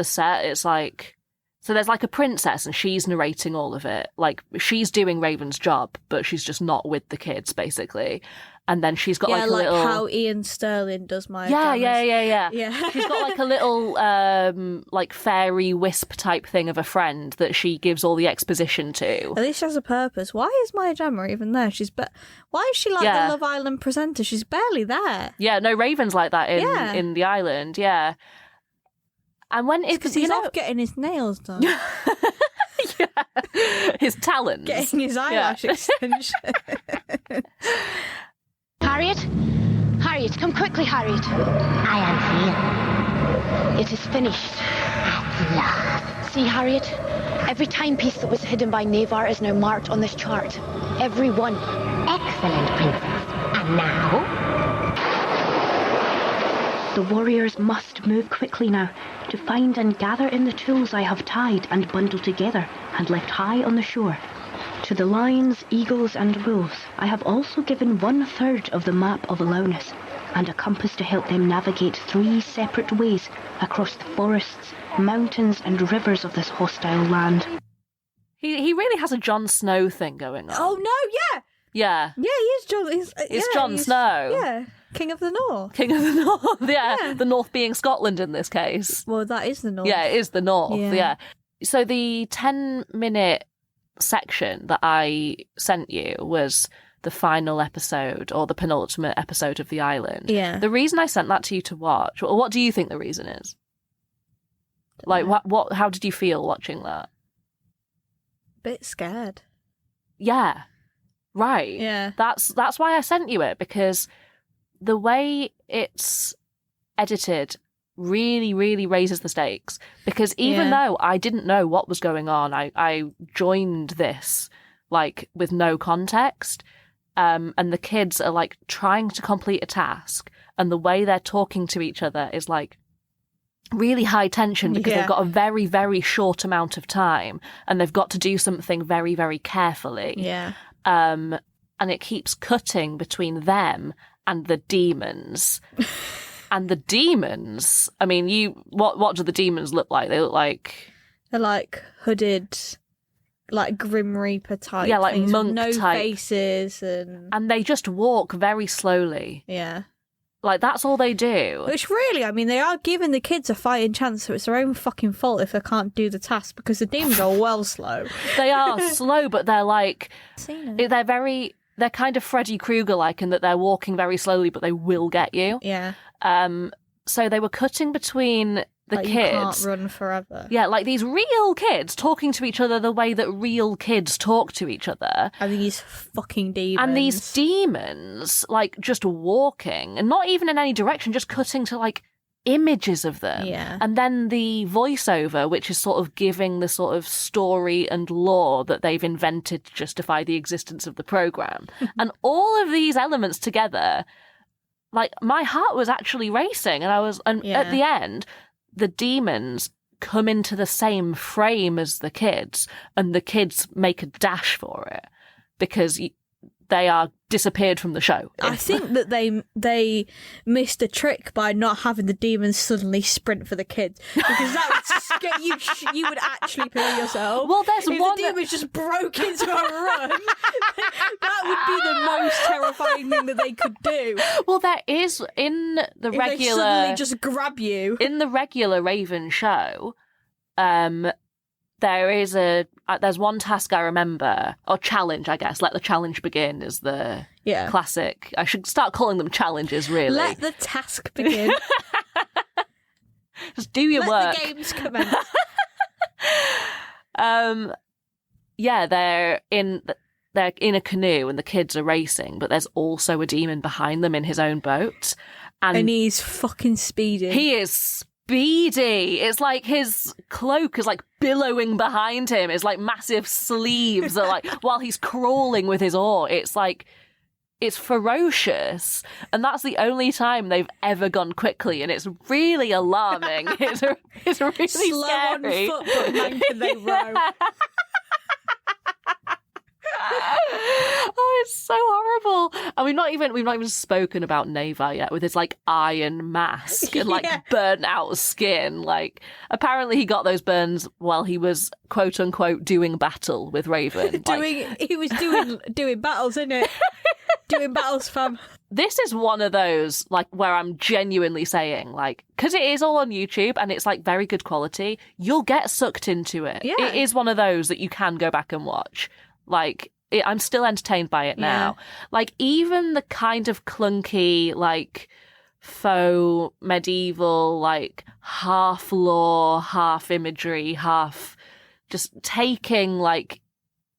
set. It's like, so there's like a princess and she's narrating all of it. Like she's doing Raven's job, but she's just not with the kids basically. And then she's got like a little, how Ian Sterling does my yeah. She's got like a little like fairy wisp type thing of a friend that she gives all the exposition to. At least she has a purpose. Why is Maya Jama even there? Why is she like the Love Island presenter? She's barely there. Yeah, no, Raven's like that in the island. Yeah. And when it's because he's off getting his nails done. His talons. Getting his eyelash extension. Harriet, come quickly, Harriet. I am It is finished. At last. See, Harriet, every timepiece that was hidden by Navar is now marked on this chart. Every one. Excellent, Princess. And now? The warriors must move quickly now to find and gather in the tools I have tied and bundled together and left high on the shore. To the lions, eagles and wolves, I have also given 1/3 of the map of Alaunus and a compass to help them navigate 3 separate ways across the forests, mountains and rivers of this hostile land. He really has a Jon Snow thing going on. Oh, no, yeah. Yeah. Yeah, he is Jon. It's Jon Snow. Yeah, King of the North. King of the North, yeah. The North being Scotland in this case. Well, that is the North. Yeah, it is the North, yeah. So the 10-minute section that I sent you was the final episode or the penultimate episode of The Island. Yeah. The reason I sent that to you to watch, what do you think the reason is? Like, what? How did you feel watching that? Bit scared. Yeah. Right. Yeah. That's why I sent you it, because the way it's edited really, really raises the stakes. Because even though I didn't know what was going on, I joined this like with no context. And the kids are like trying to complete a task, and the way they're talking to each other is like really high tension because they've got a very, very short amount of time and they've got to do something very, very carefully. Yeah. And it keeps cutting between them and the demons. And the demons, I mean, what do the demons look like? They look like... They're like hooded, like Grim Reaper type. Yeah, like things monk with no type. faces. And they just walk very slowly. Yeah. Like, that's all they do. Which really, I mean, they are giving the kids a fighting chance, so it's their own fucking fault if they can't do the task, because the demons are well slow. They are slow, but they're like... They're kind of Freddy Krueger-like in that they're walking very slowly, but they will get you. Yeah. So they were cutting between the kids. You can't run forever. Yeah, like these real kids talking to each other the way that real kids talk to each other. And these fucking demons. And these demons, like, just walking, and not even in any direction, just cutting to, like, images of them. Yeah. And then the voiceover, which is sort of giving the sort of story and lore that they've invented to justify the existence of the programme. And all of these elements together, like, my heart was actually racing. And at the end, the demons come into the same frame as the kids, and the kids make a dash for it because they are disappeared from the show. I think that they missed a trick by not having the demons suddenly sprint for the kids, because that would scare you. You would actually pee yourself. Well, there's if one the demons just broke into a run. That would be the most terrifying thing that they could do. Well, there is in the if regular. They suddenly just grab you in the regular Raven show. there's one task I remember, or challenge, I guess. Let the challenge begin is the classic. I should start calling them challenges, really. Let the task begin. Just do your work. Let the games commence. They're in a canoe and the kids are racing, but there's also a demon behind them in his own boat. And he's fucking speedy. He is speedy. It's like his cloak is like billowing behind him. It's like massive sleeves are like while he's crawling with his oar. It's like it's ferocious, and that's the only time they've ever gone quickly, and it's really alarming. It's really slow scary. on foot, but man, can they row? Oh, it's so horrible. And we've not even spoken about Neva yet, with his like iron mask and like burnt out skin. Like apparently he got those burns while he was quote unquote doing battle with Raven. He was doing battles, isn't it? Doing battles, fam. This is one of those like where I'm genuinely saying, like, because it is all on YouTube and it's like very good quality, you'll get sucked into it. Yeah. It is one of those that you can go back and watch. Like, I'm still entertained by it now. Yeah. Like, even the kind of clunky, like, faux medieval, like, half lore, half imagery, half just taking, like,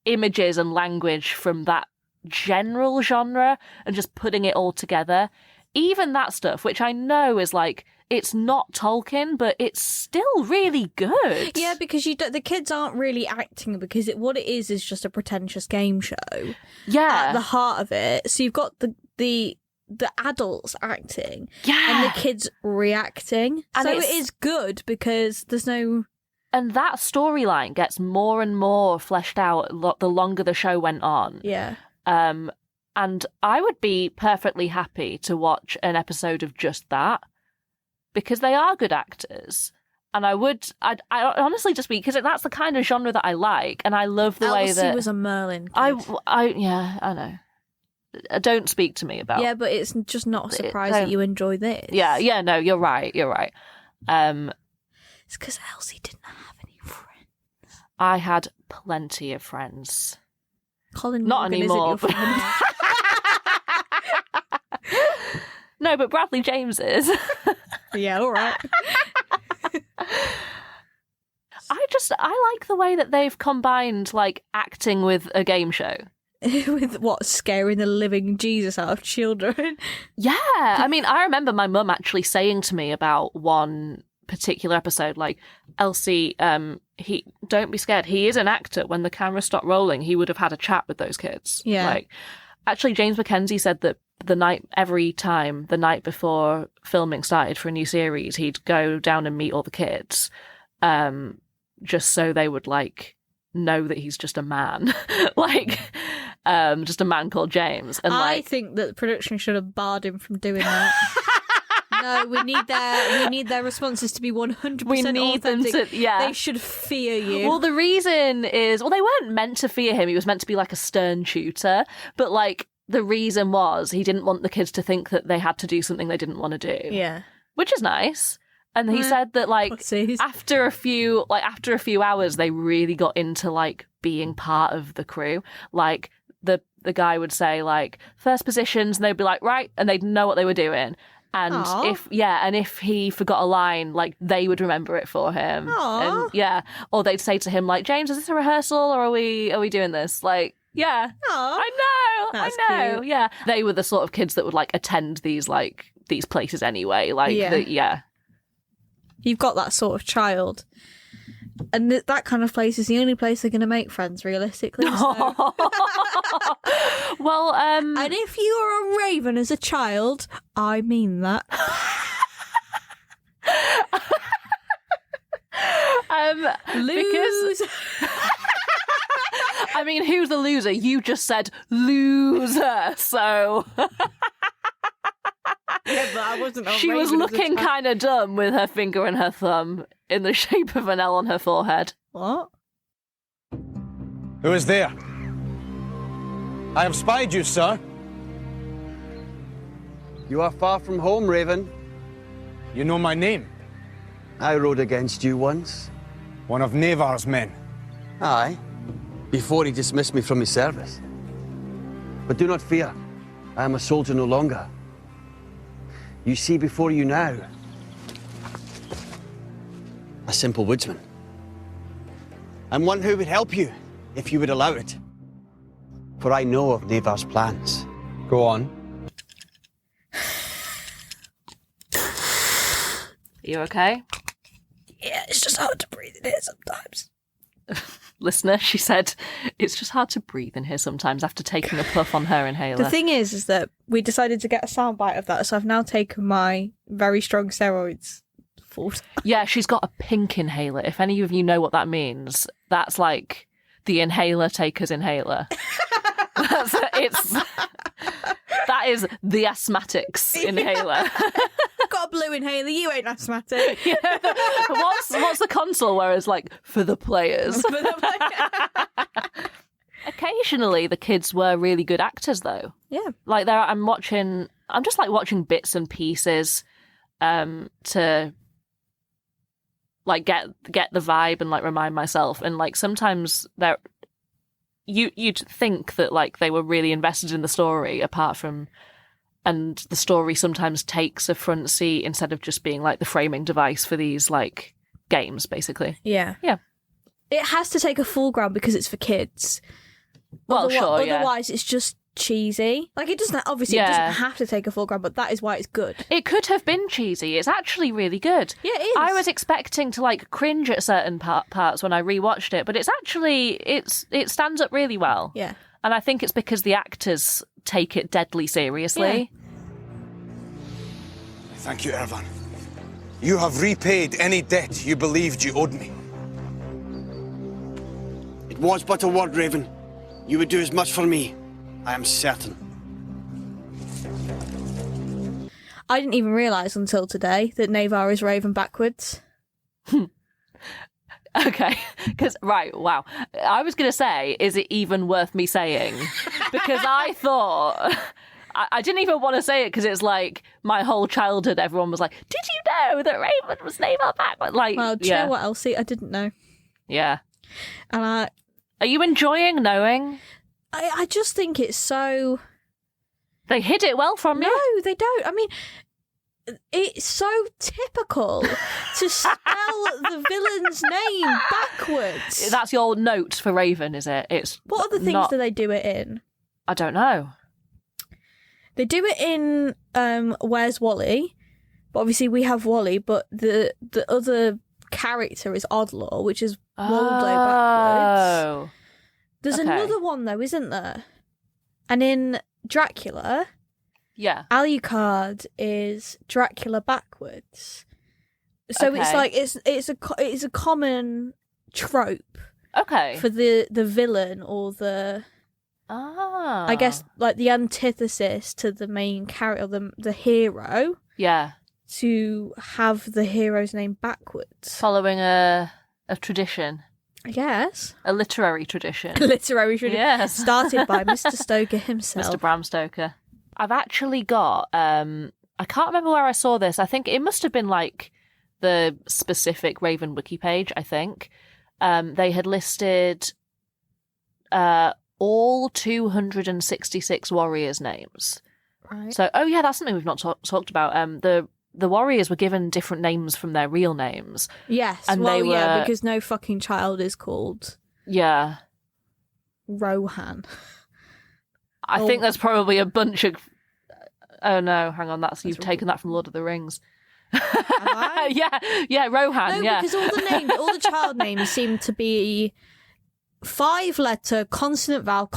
images and language from that general genre and just putting it all together. Even that stuff, which I know is, like, it's not Tolkien, but it's still really good. Yeah, because the kids aren't really acting, because what it is just a pretentious game show. Yeah, at the heart of it. So you've got the adults acting, yeah, and the kids reacting. And so it is good because there's no. And that storyline gets more and more fleshed out the longer the show went on. Yeah. And I would be perfectly happy to watch an episode of just that, because they are good actors. And I honestly just because that's the kind of genre that I like, and I love the way that... Elsie was a Merlin kid. I know. Don't speak to me about... Yeah, but it's just not a surprise that you enjoy this. Yeah, no, you're right. It's because Elsie didn't have any friends. I had plenty of friends. Colin not Morgan anymore. Isn't your friend. No, but Bradley James is. Yeah, all right. I like the way that they've combined like acting with a game show. With what, scaring the living Jesus out of children? Yeah, I mean, I remember my mum actually saying to me about one particular episode, like, Elsie, don't be scared. He is an actor. When the camera stopped rolling, he would have had a chat with those kids. Yeah. Like, actually, James Mackenzie said that the night before filming started for a new series, he'd go down and meet all the kids, just so they would like know that he's just a man, like, just a man called James. And I think that the production should have barred him from doing that. No, we need their responses to be 100% we need authentic. them to, yeah. They should fear you. Well, the reason is, they weren't meant to fear him. He was meant to be like a stern tutor, but like the reason was he didn't want the kids to think that they had to do something they didn't want to do. Yeah, which is nice. And he said that like after a few hours, they really got into like being part of the crew. Like the guy would say like first positions, and they'd be like right, and they'd know what they were doing. And if he forgot a line, like they would remember it for him. Aww. And or they'd say to him like, James, is this a rehearsal or are we doing this? Like, yeah, Aww. I know. Cute. Yeah, they were the sort of kids that would like attend these places anyway. Like, you've got that sort of child. And that kind of place is the only place they're going to make friends, realistically. So. Well, and if you were a raven as a child, I mean that. Lose. I mean, who's the loser? You just said loser, so. Yeah, but I wasn't. She was looking kind of dumb with her finger and her thumb in the shape of an L on her forehead. What? Who is there? I have spied you, sir. You are far from home, Raven. You know my name. I rode against you once. One of Nevar's men. Aye, before he dismissed me from his service. But do not fear, I am a soldier no longer. You see before you now a simple woodsman. And one who would help you if you would allow it. For I know of Nevar's plans. Go on. Are you okay? Yeah, it's just hard to breathe in here sometimes. Listener, she said, it's just hard to breathe in here sometimes after taking a puff on her inhaler. The thing is that we decided to get a soundbite of that, so I've now taken my very strong steroids full time. Yeah, she's got a pink inhaler. If any of you know what that means, that's like the inhaler taker's inhaler. That is the asthmatics inhaler. I've got a blue inhaler, you ain't asthmatic. Yeah, what's the console where it's like, for the players? Occasionally, the kids were really good actors, though. Yeah. Like, I'm just like watching bits and pieces to like get the vibe and like remind myself. And like sometimes you'd think that like they were really invested in the story, apart from, and the story sometimes takes a front seat instead of just being like the framing device for these like games, basically. Yeah. Yeah. It has to take a full ground because it's for kids. Well, sure, yeah. Otherwise, it's just cheesy. Like, it doesn't, obviously, it doesn't have to take a full ground, but that is why it's good. It could have been cheesy. It's actually really good. Yeah, it is. I was expecting to, like, cringe at certain parts when I rewatched it, but it's actually, it stands up really well. Yeah. And I think it's because the actors take it deadly seriously. Yeah. Thank you, Ervan. You have repaid any debt you believed you owed me. It was but a word, Raven. You would do as much for me, I am certain. I didn't even realise until today that Navar is Raven backwards. Okay, because, right, wow. I was going to say, is it even worth me saying? Because I thought... I didn't even want to say it because it's like my whole childhood, everyone was like, did you know that Raven was Navar backwards? Like, well, do you know what, Elsie? I didn't know. Yeah. And are you enjoying knowing? I just think it's so... They hid it well from you. No, they don't. I mean, it's so typical to spell the villain's name backwards. That's your note for Raven, is it? It's what other things do they do it in? I don't know. They do it in Where's Wally? But obviously we have Wally, but the other character is Oddlaw, which is Waldo backwards. There's another one though, isn't there? And in Dracula, Alucard is Dracula backwards. So it's like it's a common trope. Okay. For the villain or the I guess like the antithesis to the main character, the hero. Yeah. To have the hero's name backwards. Following a tradition. I guess. A literary tradition. A literary tradition. Yes. Started by Mr. Stoker himself. Mr. Bram Stoker. I've actually got, I can't remember where I saw this. I think it must have been like the specific Raven wiki page, I think. They had listed all 266 warriors' names. Right. So, that's something we've not talked about. The warriors were given different names from their real names. Yes, and because no fucking child is called Rohan. I think there's probably a bunch of... Oh no, hang on, you've taken that from Lord of the Rings. Yeah, Rohan, no, because all the child names seem to be 5-letter consonant vowel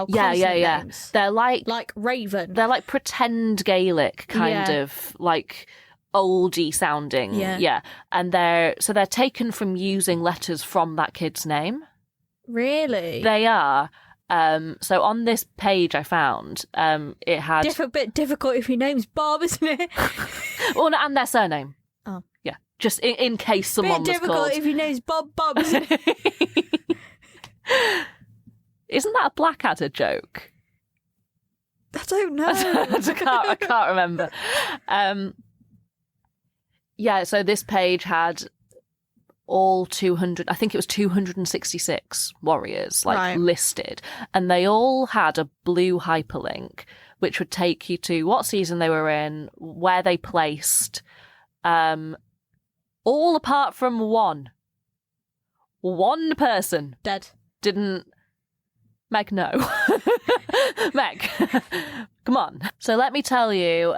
names. They're like Raven. They're like pretend Gaelic kind of like oldie sounding. Yeah. And they're taken from using letters from that kid's name. Really? They are. So on this page I found, it had a bit difficult if your name's Bob, isn't it? Well, and their surname. Oh. Yeah. Just in case someone was difficult called. if your name's Bob, isn't it? Isn't that a Blackadder joke? I don't know. I can't remember. So this page had all 200, I think it was 266 warriors, listed. And they all had a blue hyperlink, which would take you to what season they were in, where they placed, all apart from one. One person. Dead. Didn't... Meg, no. Meg, come on. So let me tell you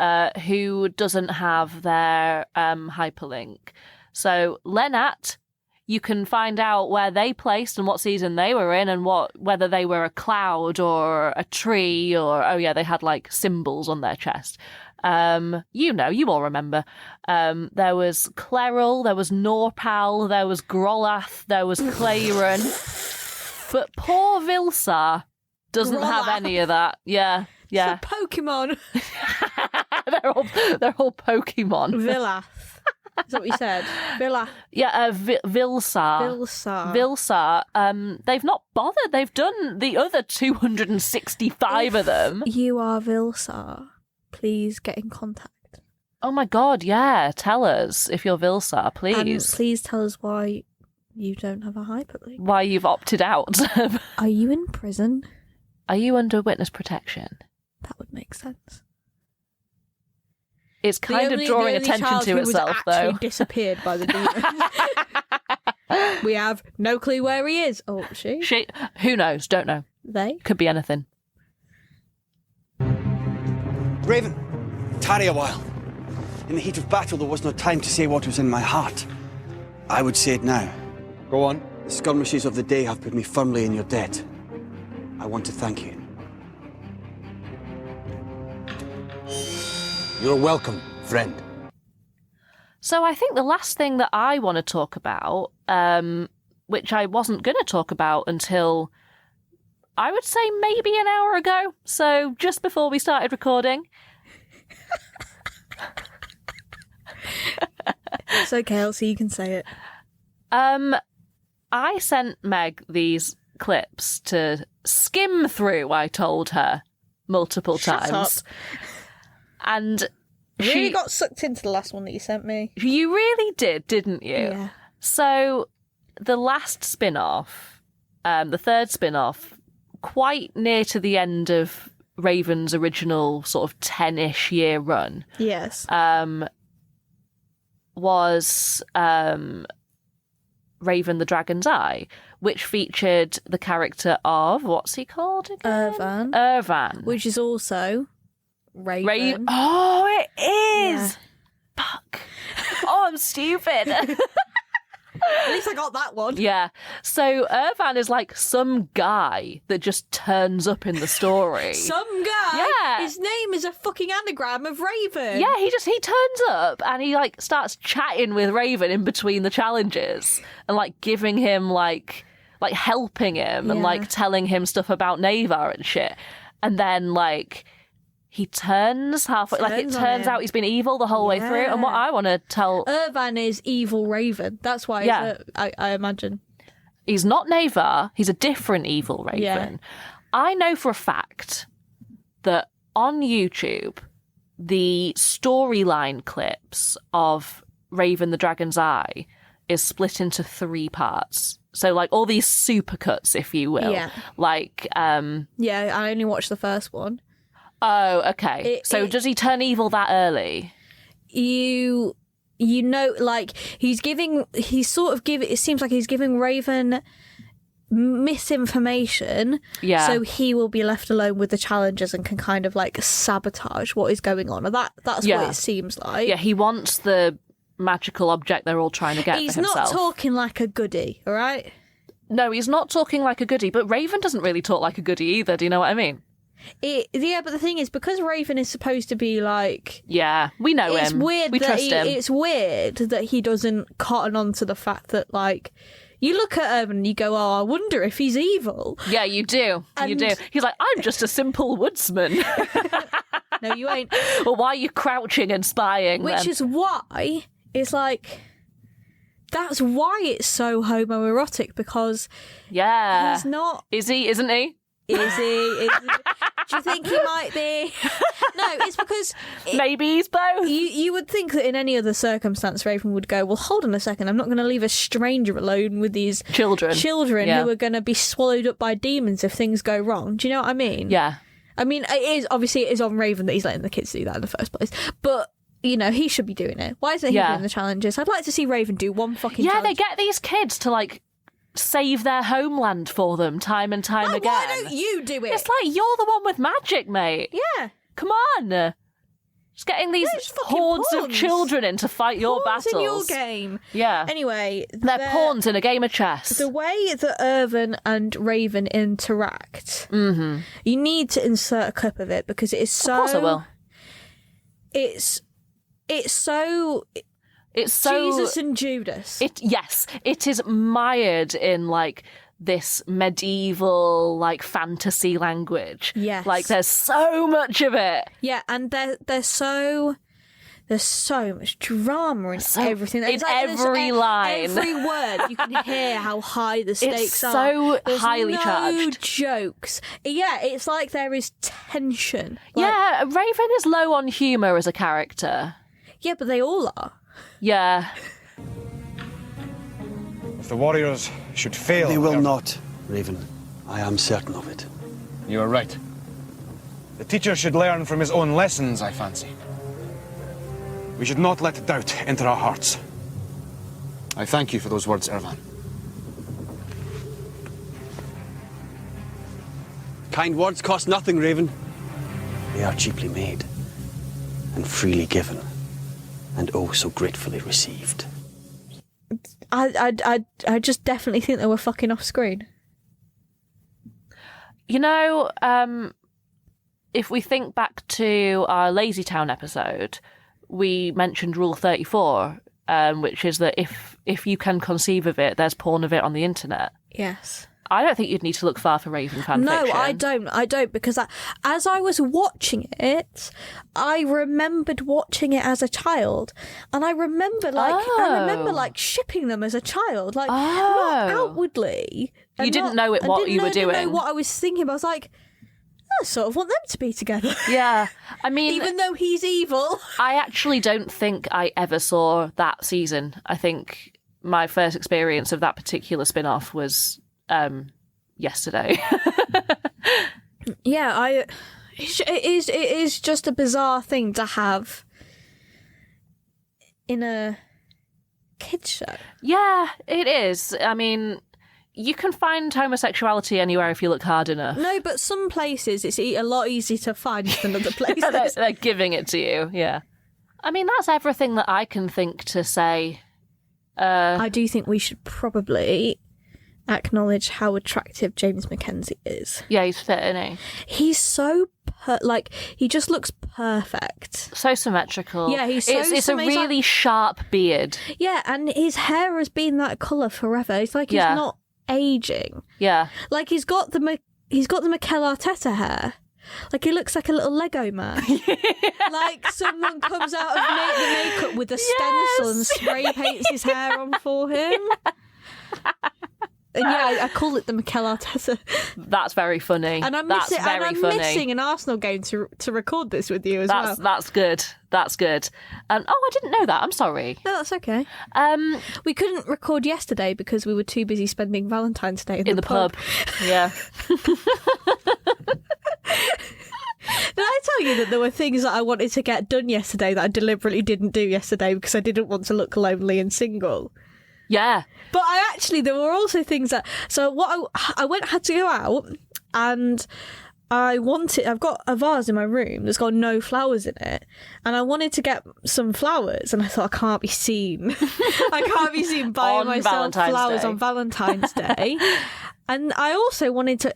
who doesn't have their hyperlink. So Lennart, you can find out where they placed and what season they were in and whether they were a cloud or a tree or, they had like symbols on their chest. You all remember. There was Cleril, there was Norpal, there was Grolath, there was Clayron. But poor Vilsar doesn't have any of that. Yeah. It's a Pokemon. they're all Pokemon. Villath. Is that what you said? Villath. Yeah, Vilsar. Vilsar. They've not bothered. They've done the other 265 of them. You are Vilsar. Please get in contact. Oh my God, yeah. Tell us if you're Vilsar, please. And please tell us why you don't have a hyperlink. Why you've opted out. Are you in prison? Are you under witness protection? That would make sense. It's kind of drawing attention to itself, though. Actually disappeared by the demons. We have no clue where he is. Oh, she? Who knows? Don't know. They? Could be anything. Raven, tarry a while. In the heat of battle, there was no time to say what was in my heart. I would say it now. Go on. The skirmishes of the day have put me firmly in your debt. I want to thank you. You're welcome, friend. So I think the last thing that I want to talk about, which I wasn't going to talk about until, I would say maybe an hour ago, so just before we started recording. It's okay, Elsie, you can say it. I sent Meg these clips to skim through, I told her multiple times. Shut up. And I really got sucked into the last one that you sent me. You really did, didn't you? Yeah. So the last spin-off, the third spin-off, quite near to the end of Raven's original sort of 10-ish year run. Yes. Was Raven the Dragon's Eye, which featured the character of, what's he called again? Irvan. Which is also Raven. Oh, it is! Yeah. Fuck. Oh, I'm stupid. At least I got that one. Yeah. So Irvan is like some guy that just turns up in the story. Some guy? Yeah. His name is a fucking anagram of Raven. Yeah, he turns up and he like starts chatting with Raven in between the challenges and like giving him like helping him and like telling him stuff about Navar and shit. And then like he turns halfway, it turns out he's been evil the whole way through. And what I want to tell... Irvan is evil Raven. That's why I imagine. He's not Navar. He's a different evil Raven. Yeah. I know for a fact that on YouTube, the storyline clips of Raven the Dragon's Eye is split into 3 parts. So, like, all these supercuts, if you will. Yeah. Like... yeah, I only watched the first one. Oh, okay. Does he turn evil that early? You know, like, it seems like he's giving Raven misinformation. Yeah. So he will be left alone with the challengers and can kind of, like, sabotage what is going on. And that's what it seems like. Yeah, he wants the magical object they're all trying to get for himself. He's not talking like a goodie, all right? No, he's not talking like a goodie, but Raven doesn't really talk like a goodie either. Do you know what I mean? But the thing is, because Raven is supposed to be like... Yeah, we know him. We trust him. It's weird that he doesn't cotton on to the fact that, like, you look at him and you go, oh, I wonder if he's evil. Yeah, you do. You do. He's like, I'm just a simple woodsman. No, you ain't. Well, why are you crouching and spying Which is why it's like... That's why it's so homoerotic, because... Yeah. He's not... Is he? Isn't he? Is he? Do you think he might be? No, it's because... Maybe he's both. You would think that in any other circumstance, Raven would go, well, hold on a second, I'm not going to leave a stranger alone with these children who are going to be swallowed up by demons if things go wrong. Do you know what I mean? Yeah. I mean, it is on Raven that he's letting the kids do that in the first place. But... he should be doing it. Why isn't he doing the challenges? I'd like to see Raven do one fucking challenge. Yeah, they get these kids to, like, save their homeland for them time and time again. Why don't you do it? It's like, you're the one with magic, mate. Yeah. Come on. Just getting these hordes of children in to fight your battles. in your game. Yeah. Anyway. They're pawns in a game of chess. The way that Irvin and Raven interact, you need to insert a clip of it because it is so... Of course I will. It's so Jesus and Judas. Yes, it is mired in like this medieval like fantasy language. Yes, like there's so much of it. Yeah, and there's so much drama in everything. In every line, every word, you can hear how high the stakes it's are. So There's highly no charged. Jokes. Yeah, it's like there is tension. Yeah, Raven is low on humour as a character. Yeah, but they all are. Yeah. If the warriors should fail... They will not, Raven. I am certain of it. You are right. The teacher should learn from his own lessons, I fancy. We should not let doubt enter our hearts. I thank you for those words, Irvan. Kind words cost nothing, Raven. They are cheaply made, and freely given, and oh so gratefully received. I just definitely think they were fucking off screen. You know, if we think back to our Lazy Town episode, we mentioned Rule 34, which is that if you can conceive of it, there's porn of it on the internet. Yes. I don't think you'd need to look far for Raven fanfiction. No, I don't, because as I was watching it, I remembered watching it as a child, and I remember shipping them as a child, like not outwardly. You didn't know what you were doing. I didn't know what I was thinking. But I was like, I sort of want them to be together. Yeah, I mean, even though he's evil. I actually don't think I ever saw that season. I think my first experience of that particular spin-off was yesterday. Yeah, it is just a bizarre thing to have in a kids show. Yeah, it is. I mean, you can find homosexuality anywhere if you look hard enough. No, but some places it's a lot easier to find than other places. They're giving it to you, yeah. I mean, that's everything that I can think to say. I do think we should probably acknowledge how attractive James Mackenzie is. Yeah, he's fit, isn't he? He's so he just looks perfect. So symmetrical. Yeah, it's a really sharp beard. Yeah, and his hair has been that colour forever. It's like he's not aging. Yeah, like he's got the Mikel Arteta hair. Like he looks like a little Lego man. Like someone comes out of the makeup with a stencil and spray paints his hair on for him. And yeah, I call it the Mikel Arteta. That's very funny. And I'm missing an Arsenal game to record this with you as well. That's good. That's good. And I didn't know that. I'm sorry. No, that's okay. We couldn't record yesterday because we were too busy spending Valentine's Day in the pub. Yeah. Did I tell you that there were things that I wanted to get done yesterday that I deliberately didn't do yesterday because I didn't want to look lonely and single? Yeah. But there were also things that... So what I had to go out and I've got a vase in my room that's got no flowers in it, and I wanted to get some flowers, and I thought, I can't be seen. I can't be seen buying myself flowers on Valentine's Day. And I also wanted to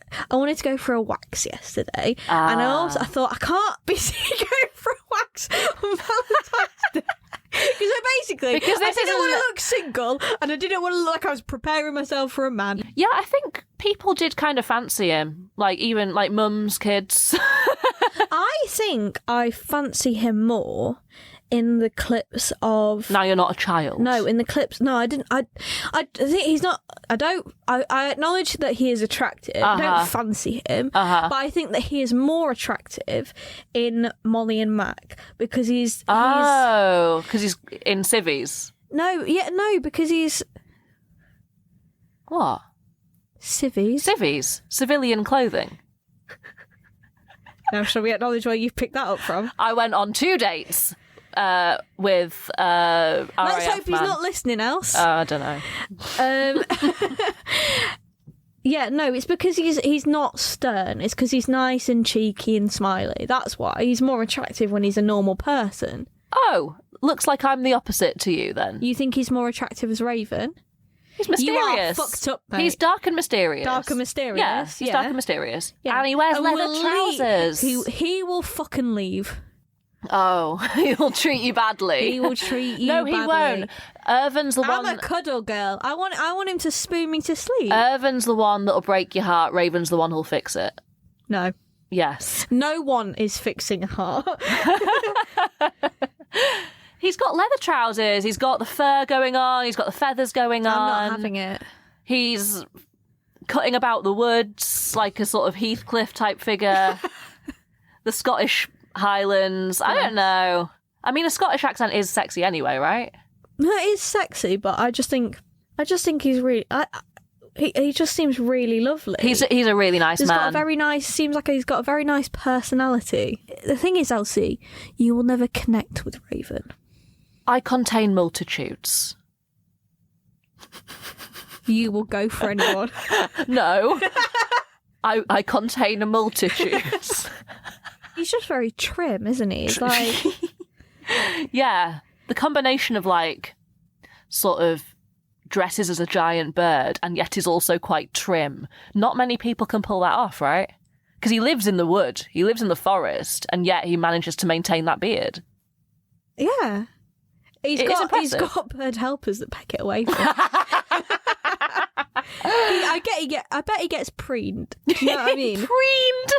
go for a wax yesterday, and I thought, I can't be seen going for a wax on Valentine's Day. Because I didn't want to look single, and I didn't want to look like I was preparing myself for a man. Yeah, I think people did kind of fancy him. Like, even, like, mums, kids. I think I fancy him more in the clips of... Now You're Not a Child. No, in the clips... No, I didn't... I think he's not... I acknowledge that he is attractive. I don't fancy him. But I think that he is more attractive in Molly and Mac because he's... Oh, because he's in civvies. No, because he's... What? Civvies? Civvies. Civilian clothing. Now, shall we acknowledge where you've picked that up from? I went on 2 dates with Let's RAF hope he's not listening, else. I don't know. Yeah, no, it's because he's not stern. It's because he's nice and cheeky and smiley. That's why. He's more attractive when he's a normal person. Oh, looks like I'm the opposite to you then. You think he's more attractive as Raven? He's mysterious. You are fucked up, mate. He's dark and mysterious. Dark and mysterious. Yeah, he's dark and mysterious. Yeah. And he wears leather trousers. He will fucking leave. Oh, he'll treat you badly. He will treat you badly. No, he won't. Irvin's the one... I'm a cuddle girl. I want him to spoon me to sleep. Irvin's the one that'll break your heart. Raven's the one who'll fix it. No. Yes. No one is fixing a heart. He's got leather trousers. He's got the fur going on. He's got the feathers going on. I'm not having it. He's cutting about the woods like a sort of Heathcliff type figure. The Scottish Highlands. I don't know. I mean, a Scottish accent is sexy anyway, right? No, it is sexy, but I just think he's really. He just seems really lovely. He's a really nice man. Got a very nice. Seems like he's got a very nice personality. The thing is, Elsie, you will never connect with Raven. I contain multitudes. You will go for anyone. No. I contain a multitude. He's just very trim, isn't he? It's like... Yeah. The combination of, like, sort of dresses as a giant bird and yet is also quite trim. Not many people can pull that off, right? Because he lives in the wood. He lives in the forest, and yet he manages to maintain that beard. Yeah. He's got bird helpers that peck it away from him. I bet he gets preened. Do you know what I mean? Preened?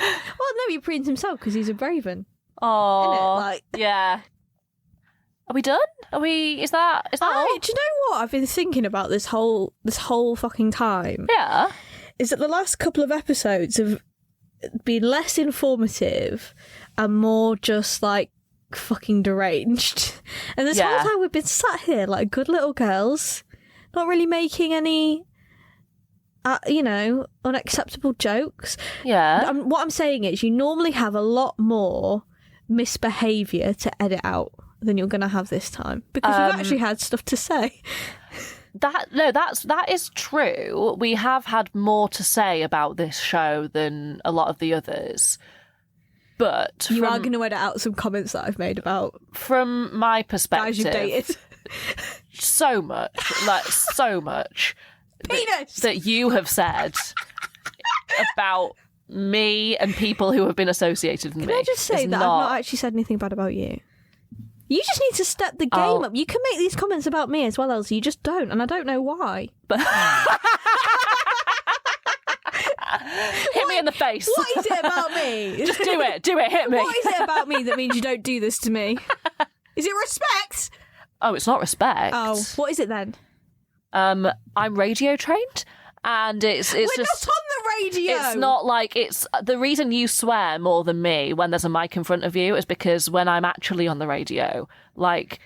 Well, no, he preens himself because he's a raven. Oh, like... yeah. Are we done? Is that all? Do you know what I've been thinking about this whole fucking time? Yeah. Is that the last couple of episodes have been less informative and more just like fucking deranged. And this whole time we've been sat here like good little girls, not really making any unacceptable jokes. Yeah. What I'm saying is you normally have a lot more misbehaviour to edit out than you're going to have this time because we've actually had stuff to say. That is true. We have had more to say about this show than a lot of the others. But you are going to edit out some comments that I've made about from my perspective. Guys you've dated. So much. Penis! That you have said about me and people who have been associated with me. Can I just say that I've not actually said anything bad about you? You just need to step the game up. You can make these comments about me as well, Elsie. You just don't, and I don't know why. But hit me in the face. What is it about me? Just do it, hit me. What is it about me that means you don't do this to me? Is it respect? Oh, it's not respect. Oh, what is it then? I'm radio trained. And it's We're just not on the radio. It's not like it's the reason you swear more than me when there's a mic in front of you is because when I'm actually on the radio, like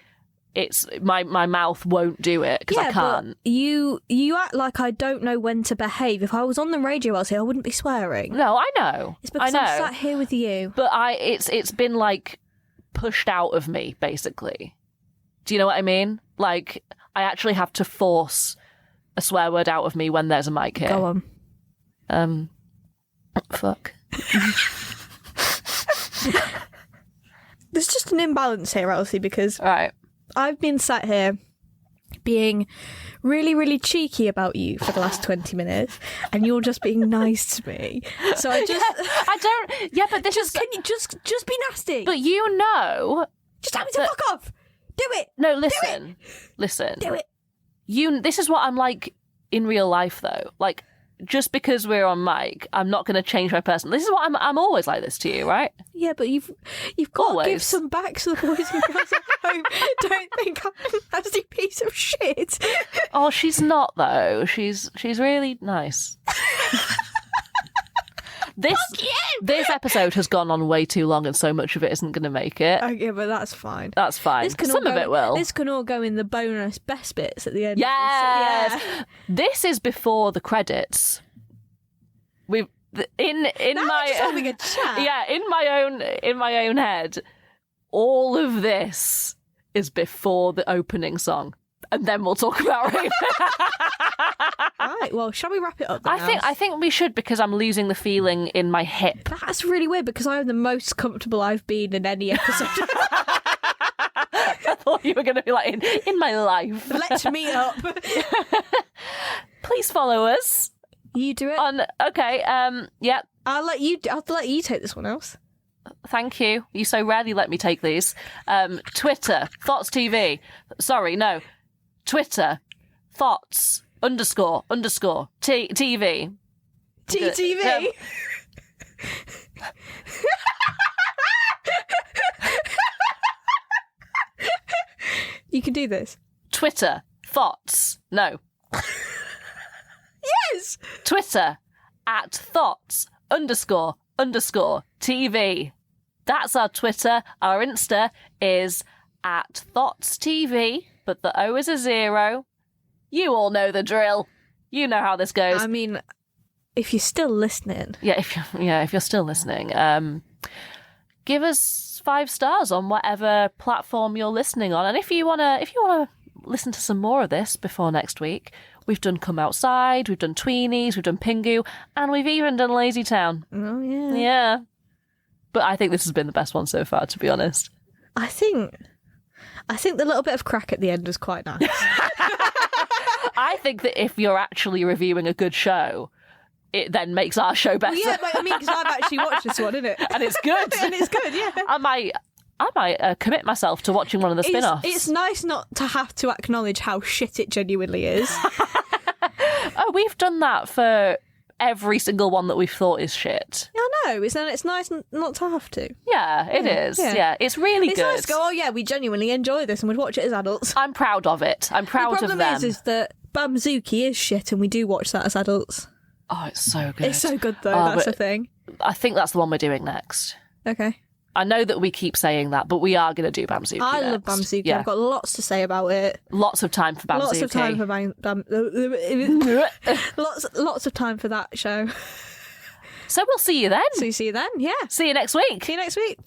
it's my mouth won't do it because I can't. But you act like I don't know when to behave. If I was on the radio, I'll say I wouldn't be swearing. No, I know. It's because I'm sat here with you. But it's been like pushed out of me basically. Do you know what I mean? Like I actually have to force a swear word out of me when there's a mic here. Go on. Fuck. There's just an imbalance here, Elsie, because I've been sat here being really, really cheeky about you for the last 20 minutes, and you're just being nice to me. So I just... I don't... Yeah, but this is... Can you just be nasty? But you know... Just tell me to fuck off! Do it! No, listen. Listen. Do it! This is what I'm like in real life, though, like, just because we're on mic, I'm not going to change my person. This is what I'm always like this to you, right? Yeah, but you've got to give some back to the boys and girls at home. Don't think I'm a nasty piece of shit. Oh, she's not, though. She's really nice. This episode has gone on way too long, and so much of it isn't going to make it. Okay, but that's fine. That's fine. Some of it will. This can all go in the bonus best bits at the end. Yes. Of this. Yeah. This is before the credits. We've in my just having a chat. Yeah, in my own head, all of this is before the opening song. And then we'll talk about it. Right, well, shall we wrap it up then? I think we should, because I'm losing the feeling in my hip. That's really weird, because I'm the most comfortable I've been in any episode. I thought you were going to be like, in my life. Let me up. Please follow us. You do it. Yeah. I'll let you take this one, else. Thank you. You so rarely let me take these. Twitter, Thoughts TV. Sorry, no. Twitter, Thoughts __ TV. TTV. You can do this. Twitter, Thoughts. No. Yes. Twitter, @Thoughts __ TV. That's our Twitter. Our Insta is @ThoughtsTV, but the O is a 0. You all know the drill. You know how this goes. I mean, if you're still listening. Yeah, if you're still listening, give us 5 stars on whatever platform you're listening on. And if you wanna listen to some more of this before next week, we've done Come Outside, we've done Tweenies, we've done Pingu, and we've even done Lazy Town. Oh yeah. Yeah. But I think this has been the best one so far, to be honest. I think the little bit of crack at the end was quite nice. I think that if you're actually reviewing a good show, it then makes our show better. Well, yeah, I mean, because I've actually watched this one, innit? And it's good. And it's good, yeah. I might commit myself to watching one of the spin-offs. It's nice not to have to acknowledge how shit it genuinely is. Oh, we've done that for every single one that we've thought is shit. Yeah, I know. It's nice not to have to. Yeah, it is. Yeah, it's really good. It's nice to go, oh yeah, we genuinely enjoy this and we'd watch it as adults. I'm proud of it. I'm proud of them. The problem is that Bamzuki is shit and we do watch that as adults. Oh, it's so good. It's so good though, that's the thing. I think that's the one we're doing next. Okay. I know that we keep saying that, but we are going to do Bamzuki I next. love Bamzuki. Yeah. I've got lots to say about it. Lots of time for Bamzuki. Lots of time for lots of time for that show. So we'll see you then. See you then, yeah. See you next week. See you next week.